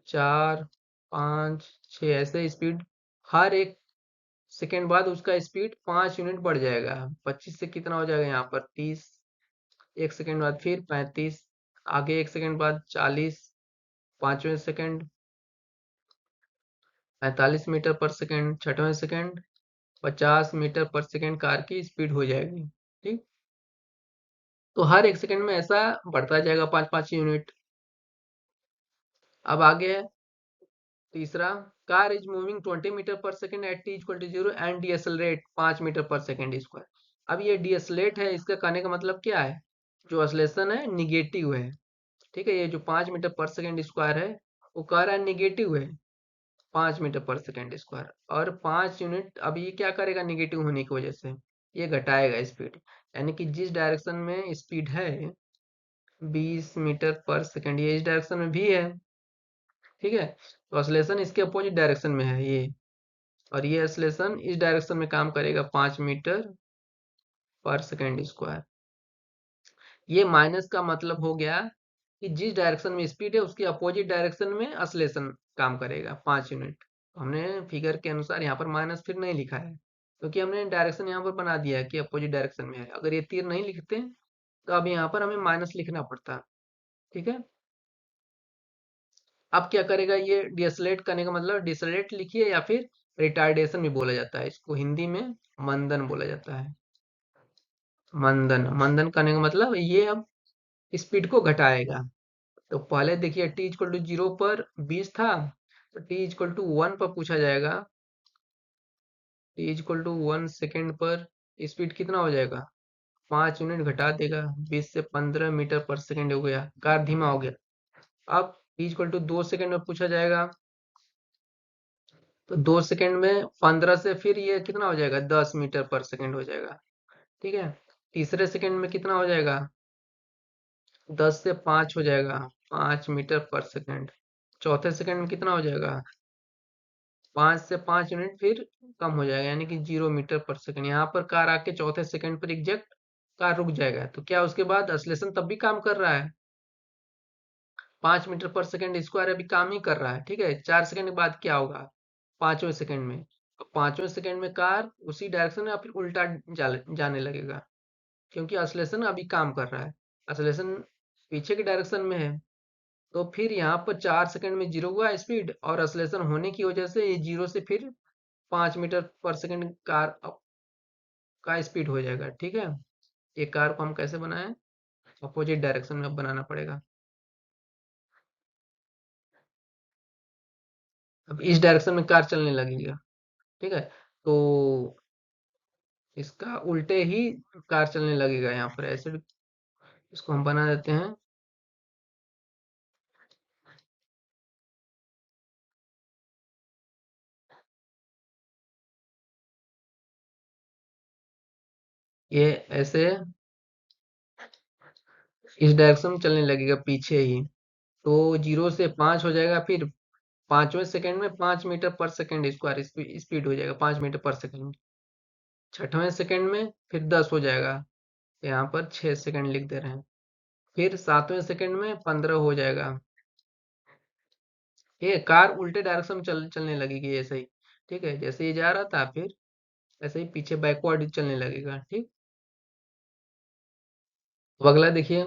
4, 5, 6, ऐसे स्पीड हर 1 सेकेंड बाद उसका स्पीड 5 यूनिट बढ़ जाएगा। 25 से कितना हो जाएगा यहाँ पर? 30। 1 सेकेंड बाद फिर 35, आगे 1 सेकेंड बाद 40, पांचवें सेकेंड 45 मीटर पर सेकेंड, छठवें second 50 metre per second car की स्पीड हो जाएगी। ठीक, तो हर 1 सेकेंड में ऐसा बढ़ता जाएगा 5-5 यूनिट। अब आगे है तीसरा, car is moving 20 metre per second at T equal to zero and decelerate 5 metre per second square. अब ये डिएसलेट है, इसका कहने का मतलब क्या है, जो ऑसिलेशन है निगेटिव है। ठीक है, ये जो 5 मीटर पर सेकेंड स्क्वायर है वो कह रहा है निगेटिव है, 5 मीटर पर सेकेंड स्क्वायर। और 5 यूनिट, अब ये क्या करेगा निगेटिव होने की वजह से, ये घटाएगा स्पीड। यानी कि जिस डायरेक्शन में स्पीड है 20 मीटर पर सेकेंड, ये इस डायरेक्शन में भी है। ठीक है, तो ऑसिलेशन इसके अपोजिट डायरेक्शन में है ये, और ये ऑसिलेशन इस डायरेक्शन में काम करेगा 5 मीटर पर सेकेंड स्क्वायर। ये माइनस का मतलब हो गया कि जिस डायरेक्शन में स्पीड है उसके अपोजिट डायरेक्शन में ऑसिलेशन काम करेगा 5 यूनिट। हमने फिगर के अनुसार यहाँ पर माइनस फिर नहीं लिखा है, क्योंकि हमने डायरेक्शन यहाँ पर बना दिया है कि अपोजिट डायरेक्शन में है। अगर ये तीर नहीं लिखते तो अब यहाँ पर हमें माइनस लिखना पड़ता। ठीक है, अब क्या करेगा ये डिसलेट करने का मतलब, डिसलेट लिखिए या फिर रिटार्डेशन भी बोला जाता है इसको, हिंदी में मंदन बोला जाता है। मंदन, मंदन करने का मतलब ये अब स्पीड को घटाएगा। तो पहले देखिए t इक्वल टू 0 पर 20 था, तो t इक्वल टू 1 पर पूछा जाएगा, t इक्वल टू 1 सेकेंड पर स्पीड कितना हो जाएगा, 5 यूनिट घटा देगा, 20 से 15 मीटर पर सेकेंड हो गया, कार धीमा हो गया। अब t इक्वल टू 2 सेकेंड में पूछा जाएगा, तो 2 सेकेंड में 15 से फिर ये कितना हो जाएगा, 10 मीटर पर सेकेंड हो जाएगा। ठीक है, तीसरे सेकेंड में कितना हो जाएगा, 10 से 5 हो जाएगा, 5 मीटर पर सेकेंड। चौथे सेकेंड में कितना हो जाएगा, 5 से 5 यूनिट फिर कम हो जाएगा, यानी कि 0 मीटर पर सेकेंड। यहाँ पर कार आके चौथे सेकेंड पर एग्जैक्ट कार रुक जाएगा, तो क्या उसके बाद एक्सीलरेशन तब भी काम कर रहा है, 5 मीटर पर सेकेंड स्क्वायर अभी काम ही कर रहा है। ठीक है, 4 सेकेंड के बाद क्या होगा, 5वें सेकेंड में, तो 5वें सेकेंड में कार उसी डायरेक्शन में या फिर उल्टा जाने लगेगा, क्योंकि एक्सीलरेशन अभी काम कर रहा है, एक्सीलरेशन पीछे की डायरेक्शन में है। तो फिर यहाँ पर 4 सेकेंड में जीरो हुआ स्पीड, और एक्सीलरेशन होने की वजह से ये जीरो से फिर 5 मीटर पर सेकेंड कार का स्पीड हो जाएगा। ठीक है, ये कार को हम कैसे बनाएं, अपोजिट डायरेक्शन में अब बनाना पड़ेगा। अब इस डायरेक्शन में कार चलने लगेगा। ठीक है, तो इसका उल्टे ही कार चलने लगेगा, यहाँ पर ऐसे इसको हम बना देते हैं। ये ऐसे इस डायरेक्शन में चलने लगेगा पीछे ही, तो 0 से 5 हो जाएगा, फिर 5वें सेकेंड में 5 metre per second square speed हो जाएगा, 5 मीटर पर सेकेंड। 6वें सेकेंड में फिर 10 हो जाएगा, यहाँ पर 6 सेकेंड लिख दे रहे हैं। फिर 7वें सेकेंड में 15 हो जाएगा। ये कार उल्टे डायरेक्शन में चलने लगेगी ऐसे ही। ठीक है, जैसे ये जा रहा था फिर ऐसे ही पीछे बैकवर्ड चलने लगेगा। ठीक, अब अगला देखिए,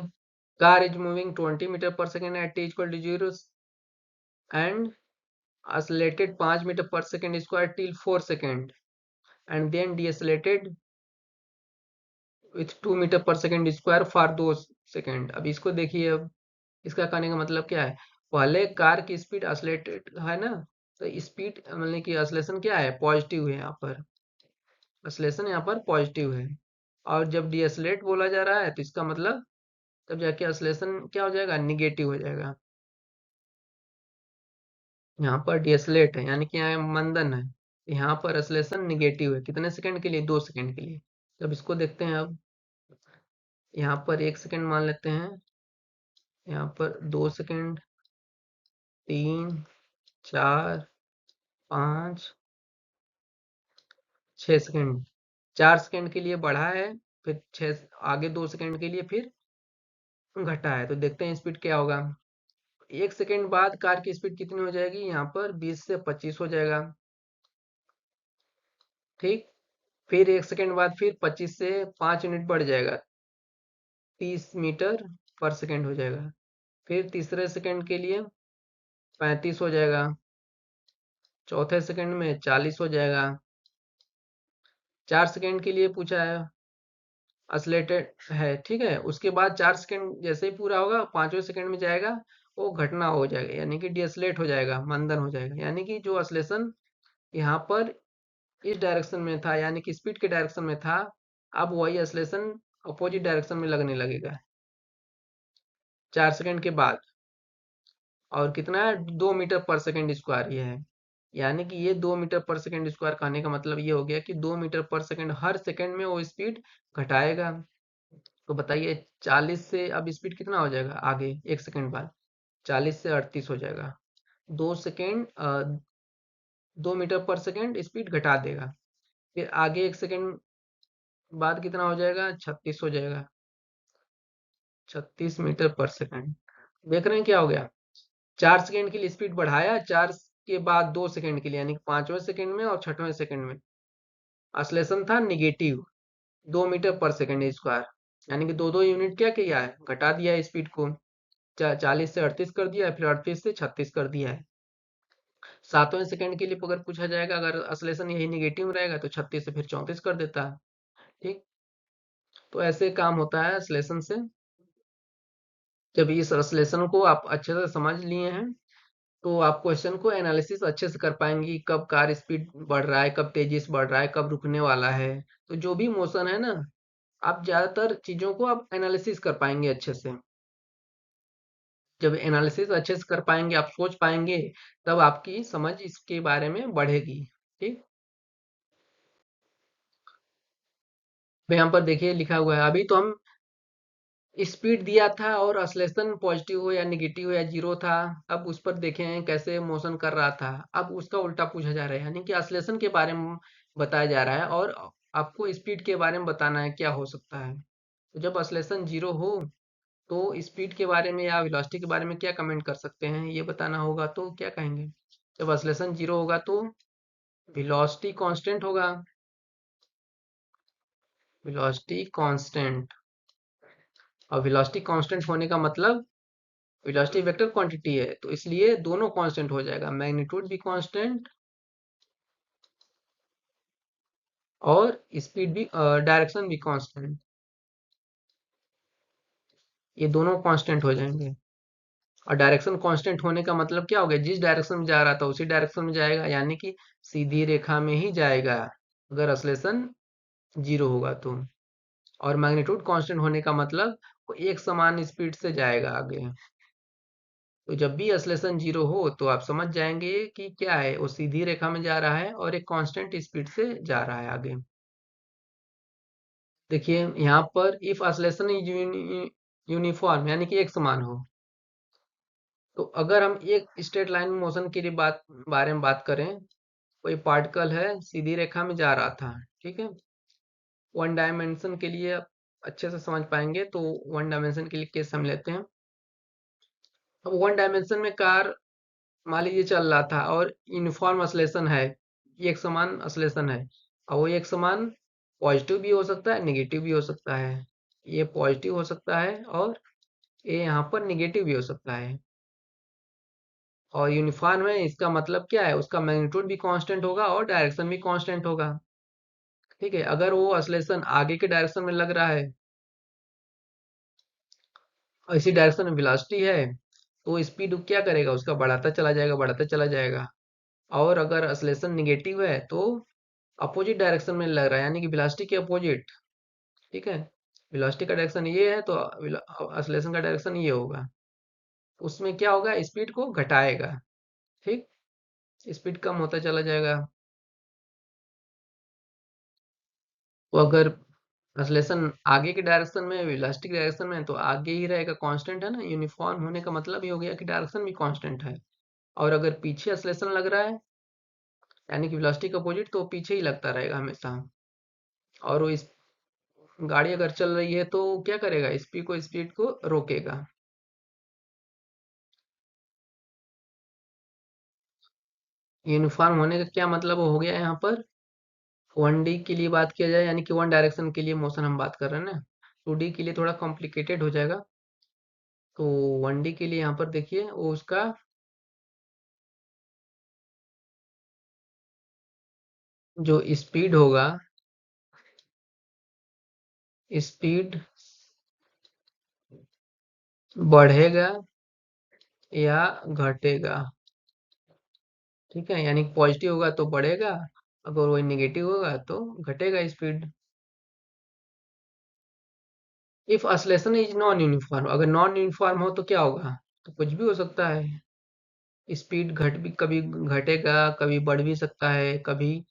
car is moving 20 metre per second at T equal to 0 and accelerated 5 metre per second square till 4 second and then decelerated with 2 meter per second square for 2 second. अब इसको देखिए, अब इसका कहने का मतलब क्या है, पहले कार की स्पीड एक्सलेटेड है ना, तो स्पीड मतलब कि एक्सलेशन क्या है, पॉजिटिव है, यहाँ पर एक्सलेशन यहाँ पर पॉजिटिव है। और जब डीएसलेट बोला जा रहा है तो इसका मतलब तब जाके एक्सलेशन क्या हो जाएगा, निगेटिव हो जाएगा। यहाँ पर डीएसलेट है यानी कि यहाँ मंदन है, यहाँ पर एक्सलेशन निगेटिव है, कितने सेकंड के लिए, 2 सेकंड के लिए। जब इसको देखते हैं, अब यहाँ पर 1 सेकंड मान लेते हैं, यहाँ पर 2 सेकंड, 3, 4, 5, 6 सेकंड, 4 सेकंड के लिए बढ़ा है, फिर 6 आगे 2 सेकंड के लिए फिर घटा है। तो देखते हैं स्पीड क्या होगा। 1 सेकंड बाद कार की स्पीड कितनी हो जाएगी, यहाँ पर 20 से 25 हो जाएगा। ठीक, फिर 1 सेकंड बाद फिर 25 से 5 यूनिट बढ़ जाएगा, 30 मीटर पर सेकेंड हो जाएगा। फिर तीसरे सेकंड के लिए 35 हो जाएगा, चौथे सेकंड में 40 हो जाएगा। 4 सेकंड के लिए पूछा है, असलेटेड है। ठीक है, उसके बाद 4 सेकंड जैसे ही पूरा होगा 5वें सेकंड में जाएगा, वो घटना हो जाएगा, यानी कि डिसलेट हो जाएगा, मंदन हो जाएगा। यानी कि जो असलेशन यहाँ पर इस डायरेक्शन में था, यानी कि स्पीड के डायरेक्शन में था, अब वही एक्सेलरेशन अपोजिट डायरेक्शन में लगने लगेगा 4 सेकंड के बाद। और कितना है, 2 मीटर पर सेकंड स्क्वायर ये है। यानी कि ये 2 मीटर पर सेकंड स्क्वायर कहने का मतलब ये हो गया कि 2 मीटर पर सेकंड, हर सेकंड में वो स्पीड घटाएगा। तो बताइए 40 से अब स्पीड कितना हो जाएगा आगे, 1 सेकंड बाद 40 से 38 हो जाएगा। 2 सेकंड 2 मीटर पर सेकंड स्पीड घटा देगा। फिर आगे 1 सेकंड बाद कितना हो जाएगा, 36 हो जाएगा। 36 मीटर पर सेकंड। देख रहे हैं क्या हो गया, 4 सेकंड के लिए स्पीड बढ़ाया, 4 के बाद 2 सेकंड के लिए, यानी 5वें सेकंड में और 6वें सेकंड में ऑसिलेशन था निगेटिव 2 मीटर पर सेकंड स्क्वायर। यानी कि दो दो यूनिट क्या किया है, घटा दिया है स्पीड को। 40 से 38 कर दिया है, फिर 38 से 36 कर दिया है। 7वें सेकंड के लिए अगर पूछा जाएगा, अगर ऑसिलेशन यही निगेटिव रहेगा तो 36 से फिर 34 कर देता है। ठीक, तो ऐसे काम होता है ऑसिलेशन से। जब इस ऑसिलेशन को आप अच्छे से समझ लिए हैं तो आप क्वेश्चन को एनालिसिस अच्छे से कर पाएंगे, कब कार स्पीड बढ़ रहा है, कब तेजी से बढ़ रहा है, कब रुकने वाला है। तो जो भी मोशन है ना, आप ज्यादातर चीजों को आप एनालिसिस कर पाएंगे अच्छे से। जब एनालिसिस अच्छे से कर पाएंगे, आप सोच पाएंगे, तब आपकी समझ इसके बारे में बढ़ेगी। ठीक, तो यहाँ पर देखिए लिखा हुआ है, अभी तो हम स्पीड दिया था और एक्सेलरेशन पॉजिटिव हो या निगेटिव हो या जीरो था। अब उस पर देखें कैसे मोशन कर रहा था, अब उसका उल्टा पूछा जा रहा है, यानी कि एक्सेलरेशन के बारे में बताया जा रहा है और आपको स्पीड के बारे में बताना है क्या हो सकता है। तो जब एक्सेलरेशन जीरो हो तो स्पीड के बारे में या वेलोसिटी के बारे में क्या कमेंट कर सकते हैं, ये बताना होगा। तो क्या कहेंगे, जब एक्सेलरेशन जीरो होगा तो वेलोसिटी कांस्टेंट होगा। वेलोसिटी कांस्टेंट, और वेलोसिटी कांस्टेंट होने का मतलब वेलोसिटी वेक्टर क्वांटिटी है, तो इसलिए दोनों कांस्टेंट हो जाएगा, मैग्नीट्यूड भी कांस्टेंट और स्पीड भी, डायरेक्शन भी कांस्टेंट। ये दोनों कांस्टेंट हो जाएंगे। और डायरेक्शन कांस्टेंट होने का मतलब क्या हो गया, जिस डायरेक्शन में जा रहा था उसी डायरेक्शन में जाएगा, यानी कि सीधी रेखा में ही जाएगा अगर एक्सेलरेशन जीरो होगा तो। और मैग्नीट्यूड कांस्टेंट होने का मतलब वो एक समान स्पीड से जाएगा आगे। तो जब भी एक्सेलरेशन जीरो हो तो आप समझ जाएंगे कि क्या है, वो सीधी रेखा में जा रहा है और एक कांस्टेंट स्पीड से जा रहा है आगे। देखिए यहाँ पर इफ ऑसिलेशन इज यूनिफॉर्म, यानी कि एक समान हो, तो अगर हम एक स्ट्रेट लाइन मोशन के लिए बारे में बात करें, कोई पार्टिकल है सीधी रेखा में जा रहा था, ठीक है। वन डायमेंशन के लिए आप अच्छे से समझ पाएंगे, तो वन डायमेंशन के लिए केस हम लेते हैं। अब वन डायमेंशन में कार मान लीजिए चल रहा था और यूनिफॉर्म ऑसिलेशन है, एक समान ऑसिलेशन है। और वो एक समान पॉजिटिव भी हो सकता है, नेगेटिव भी हो सकता है। ये पॉजिटिव हो सकता है और ये यहाँ पर निगेटिव भी हो सकता है। और यूनिफॉर्म है इसका मतलब क्या है, उसका मैग्नीट्यूड भी कांस्टेंट होगा और डायरेक्शन भी कांस्टेंट होगा। ठीक है, अगर वो ऑसिलेशन आगे के डायरेक्शन में लग रहा है और इसी डायरेक्शन में वेलोसिटी है, तो स्पीड क्या करेगा, उसका बढ़ाता चला जाएगा, बढ़ाता चला जाएगा। और अगर ऑसिलेशन निगेटिव है तो अपोजिट डायरेक्शन में लग रहा है, यानी कि वेलोसिटी के अपोजिट। ठीक है, वेलोसिटी का डायरेक्शन ये है तो ऑसिलेशन का डायरेक्शन ये होगा। उसमें क्या होगा, स्पीड को घटाएगा। ठीक, स्पीड कम होता चला जाएगा। तो अगर ऑसिलेशन आगे के डायरेक्शन में, वेलोसिटी के डायरेक्शन में, तो आगे ही रहेगा, कांस्टेंट है ना। यूनिफॉर्म होने का मतलब ये हो गया कि डायरेक्शन भी कांस्टेंट है। और अगर पीछे ऑसिलेशन लग रहा है, यानी कि वेलोसिटी का अपोजिट, तो पीछे ही लगता रहेगा हमेशा। और वो इस गाड़ी अगर चल रही है तो क्या करेगा, स्पीड को रोकेगा। यूनिफॉर्म होने का क्या मतलब हो गया यहाँ पर, वन डी के लिए बात किया जाए, यानी कि वन डायरेक्शन के लिए मोशन हम बात कर रहे हैं ना। टू डी के लिए थोड़ा कॉम्प्लिकेटेड हो जाएगा। तो वन डी के लिए यहाँ पर देखिए, वो उसका जो स्पीड होगा, स्पीड बढ़ेगा या घटेगा। ठीक है, यानी पॉजिटिव होगा तो बढ़ेगा, अगर वो नेगेटिव होगा तो घटेगा speed. If oscillation is non uniform, अगर नॉन यूनिफॉर्म हो तो क्या होगा? तो कुछ भी हो सकता है। स्पीड घट भी, कभी घटेगा, कभी बढ़ भी सकता है, कभी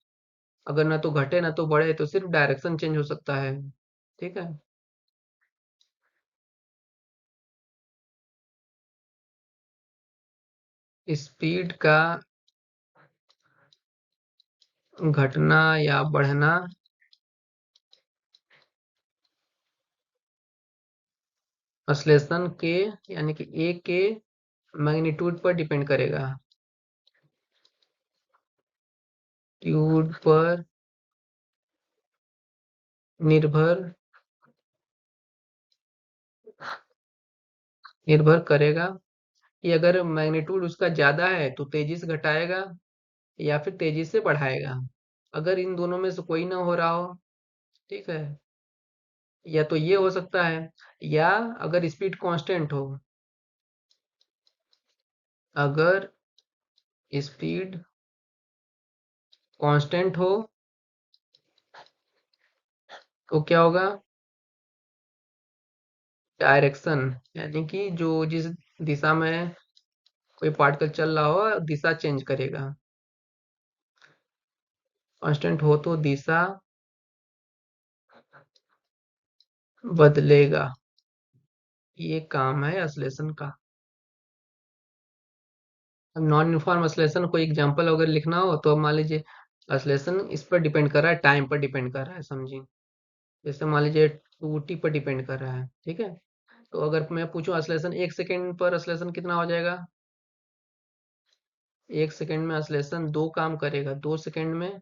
अगर ना तो घटे ना तो बढ़े, तो सिर्फ डायरेक्शन चेंज हो सकता है। ठीक है। स्पीड का घटना या बढ़ना ऑसिलेशन के, यानी कि ए के मैग्नीट्यूड पर डिपेंड करेगा। ट्यूड पर निर्भर निर्भर करेगा कि अगर मैग्नीट्यूड उसका ज्यादा है तो तेजी से घटाएगा या फिर तेजी से बढ़ाएगा। अगर इन दोनों में से कोई ना हो रहा हो, ठीक है, या तो ये हो सकता है, या अगर स्पीड कांस्टेंट हो, अगर स्पीड कांस्टेंट हो तो क्या होगा? डायरेक्शन, यानी कि जो जिस दिशा में कोई पार्टिकल चल रहा हो दिशा चेंज करेगा। कांस्टेंट हो तो दिशा बदलेगा। ये काम है ऑसिलेशन का। अब नॉन यूनिफॉर्म ऑसिलेशन कोई एग्जांपल अगर लिखना हो तो अब मान लीजिए ऑसिलेशन इस पर डिपेंड कर रहा है, टाइम पर डिपेंड कर रहा है, समझिए। जैसे मान लीजिए 2t पर डिपेंड कर रहा है, ठीक है। तो अगर मैं पूछूं ऑसिलेशन 1 सेकंड पर ऑसिलेशन कितना हो जाएगा? 1 सेकंड में ऑसिलेशन 2 काम करेगा, 2 सेकंड में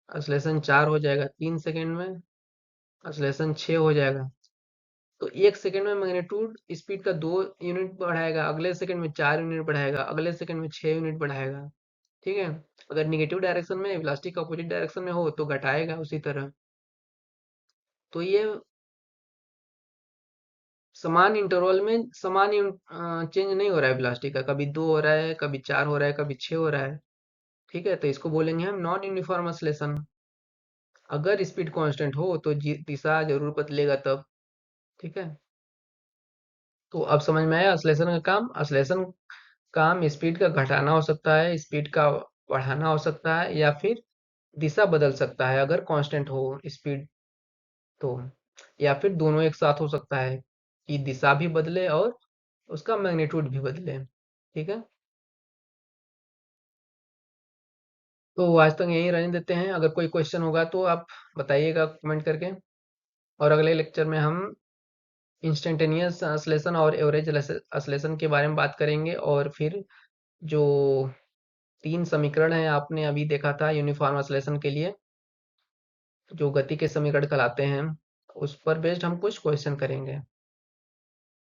ऑसिलेशन 4 हो जाएगा, 3 सेकंड में ऑसिलेशन 6 हो जाएगा। तो 1 सेकंड में मैग्नीट्यूड स्पीड का 2 यूनिट बढ़ाएगा, अगले सेकंड में 4 यूनिट बढ़ाएगा, अगले सेकंड में 6 यूनिट बढ़ाएगा। ठीक है। अगर निगेटिव डायरेक्शन में, वेलोसिटी का अपोजिट डायरेक्शन में हो तो घटाएगा उसी तरह। तो ये समान इंटरवल में समान चेंज नहीं हो रहा है वेलोसिटी का, कभी 2 हो रहा है, कभी 4 हो रहा है, कभी 6 हो रहा है। ठीक है, तो इसको बोलेंगे हम नॉन यूनिफॉर्म ऑसिलेशन। अगर स्पीड कांस्टेंट हो तो दिशा जरूर बदलेगा तब। ठीक है। तो अब समझ में आया ऑसिलेशन का काम। ऑसिलेशन काम स्पीड का घटाना हो सकता है, स्पीड का बढ़ाना हो सकता है, या फिर दिशा बदल सकता है अगर कांस्टेंट हो स्पीड तो, या फिर दोनों एक साथ हो सकता है कि दिशा भी बदले और उसका मैग्नीट्यूड भी बदले। ठीक है। तो आज तक यहीं रहने देते हैं, अगर कोई क्वेश्चन होगा तो आप बताइएगा कमेंट करके। और अगले लेक्चर में हम इंस्टेंटेनियस ऑसिलेशन और एवरेज ऑसिलेशन के बारे में बात करेंगे, और फिर जो 3 समीकरण है आपने अभी देखा था यूनिफॉर्म ऑसिलेशन के लिए, जो गति के समीकरण कहलाते हैं, उस पर बेस्ड हम कुछ क्वेश्चन करेंगे।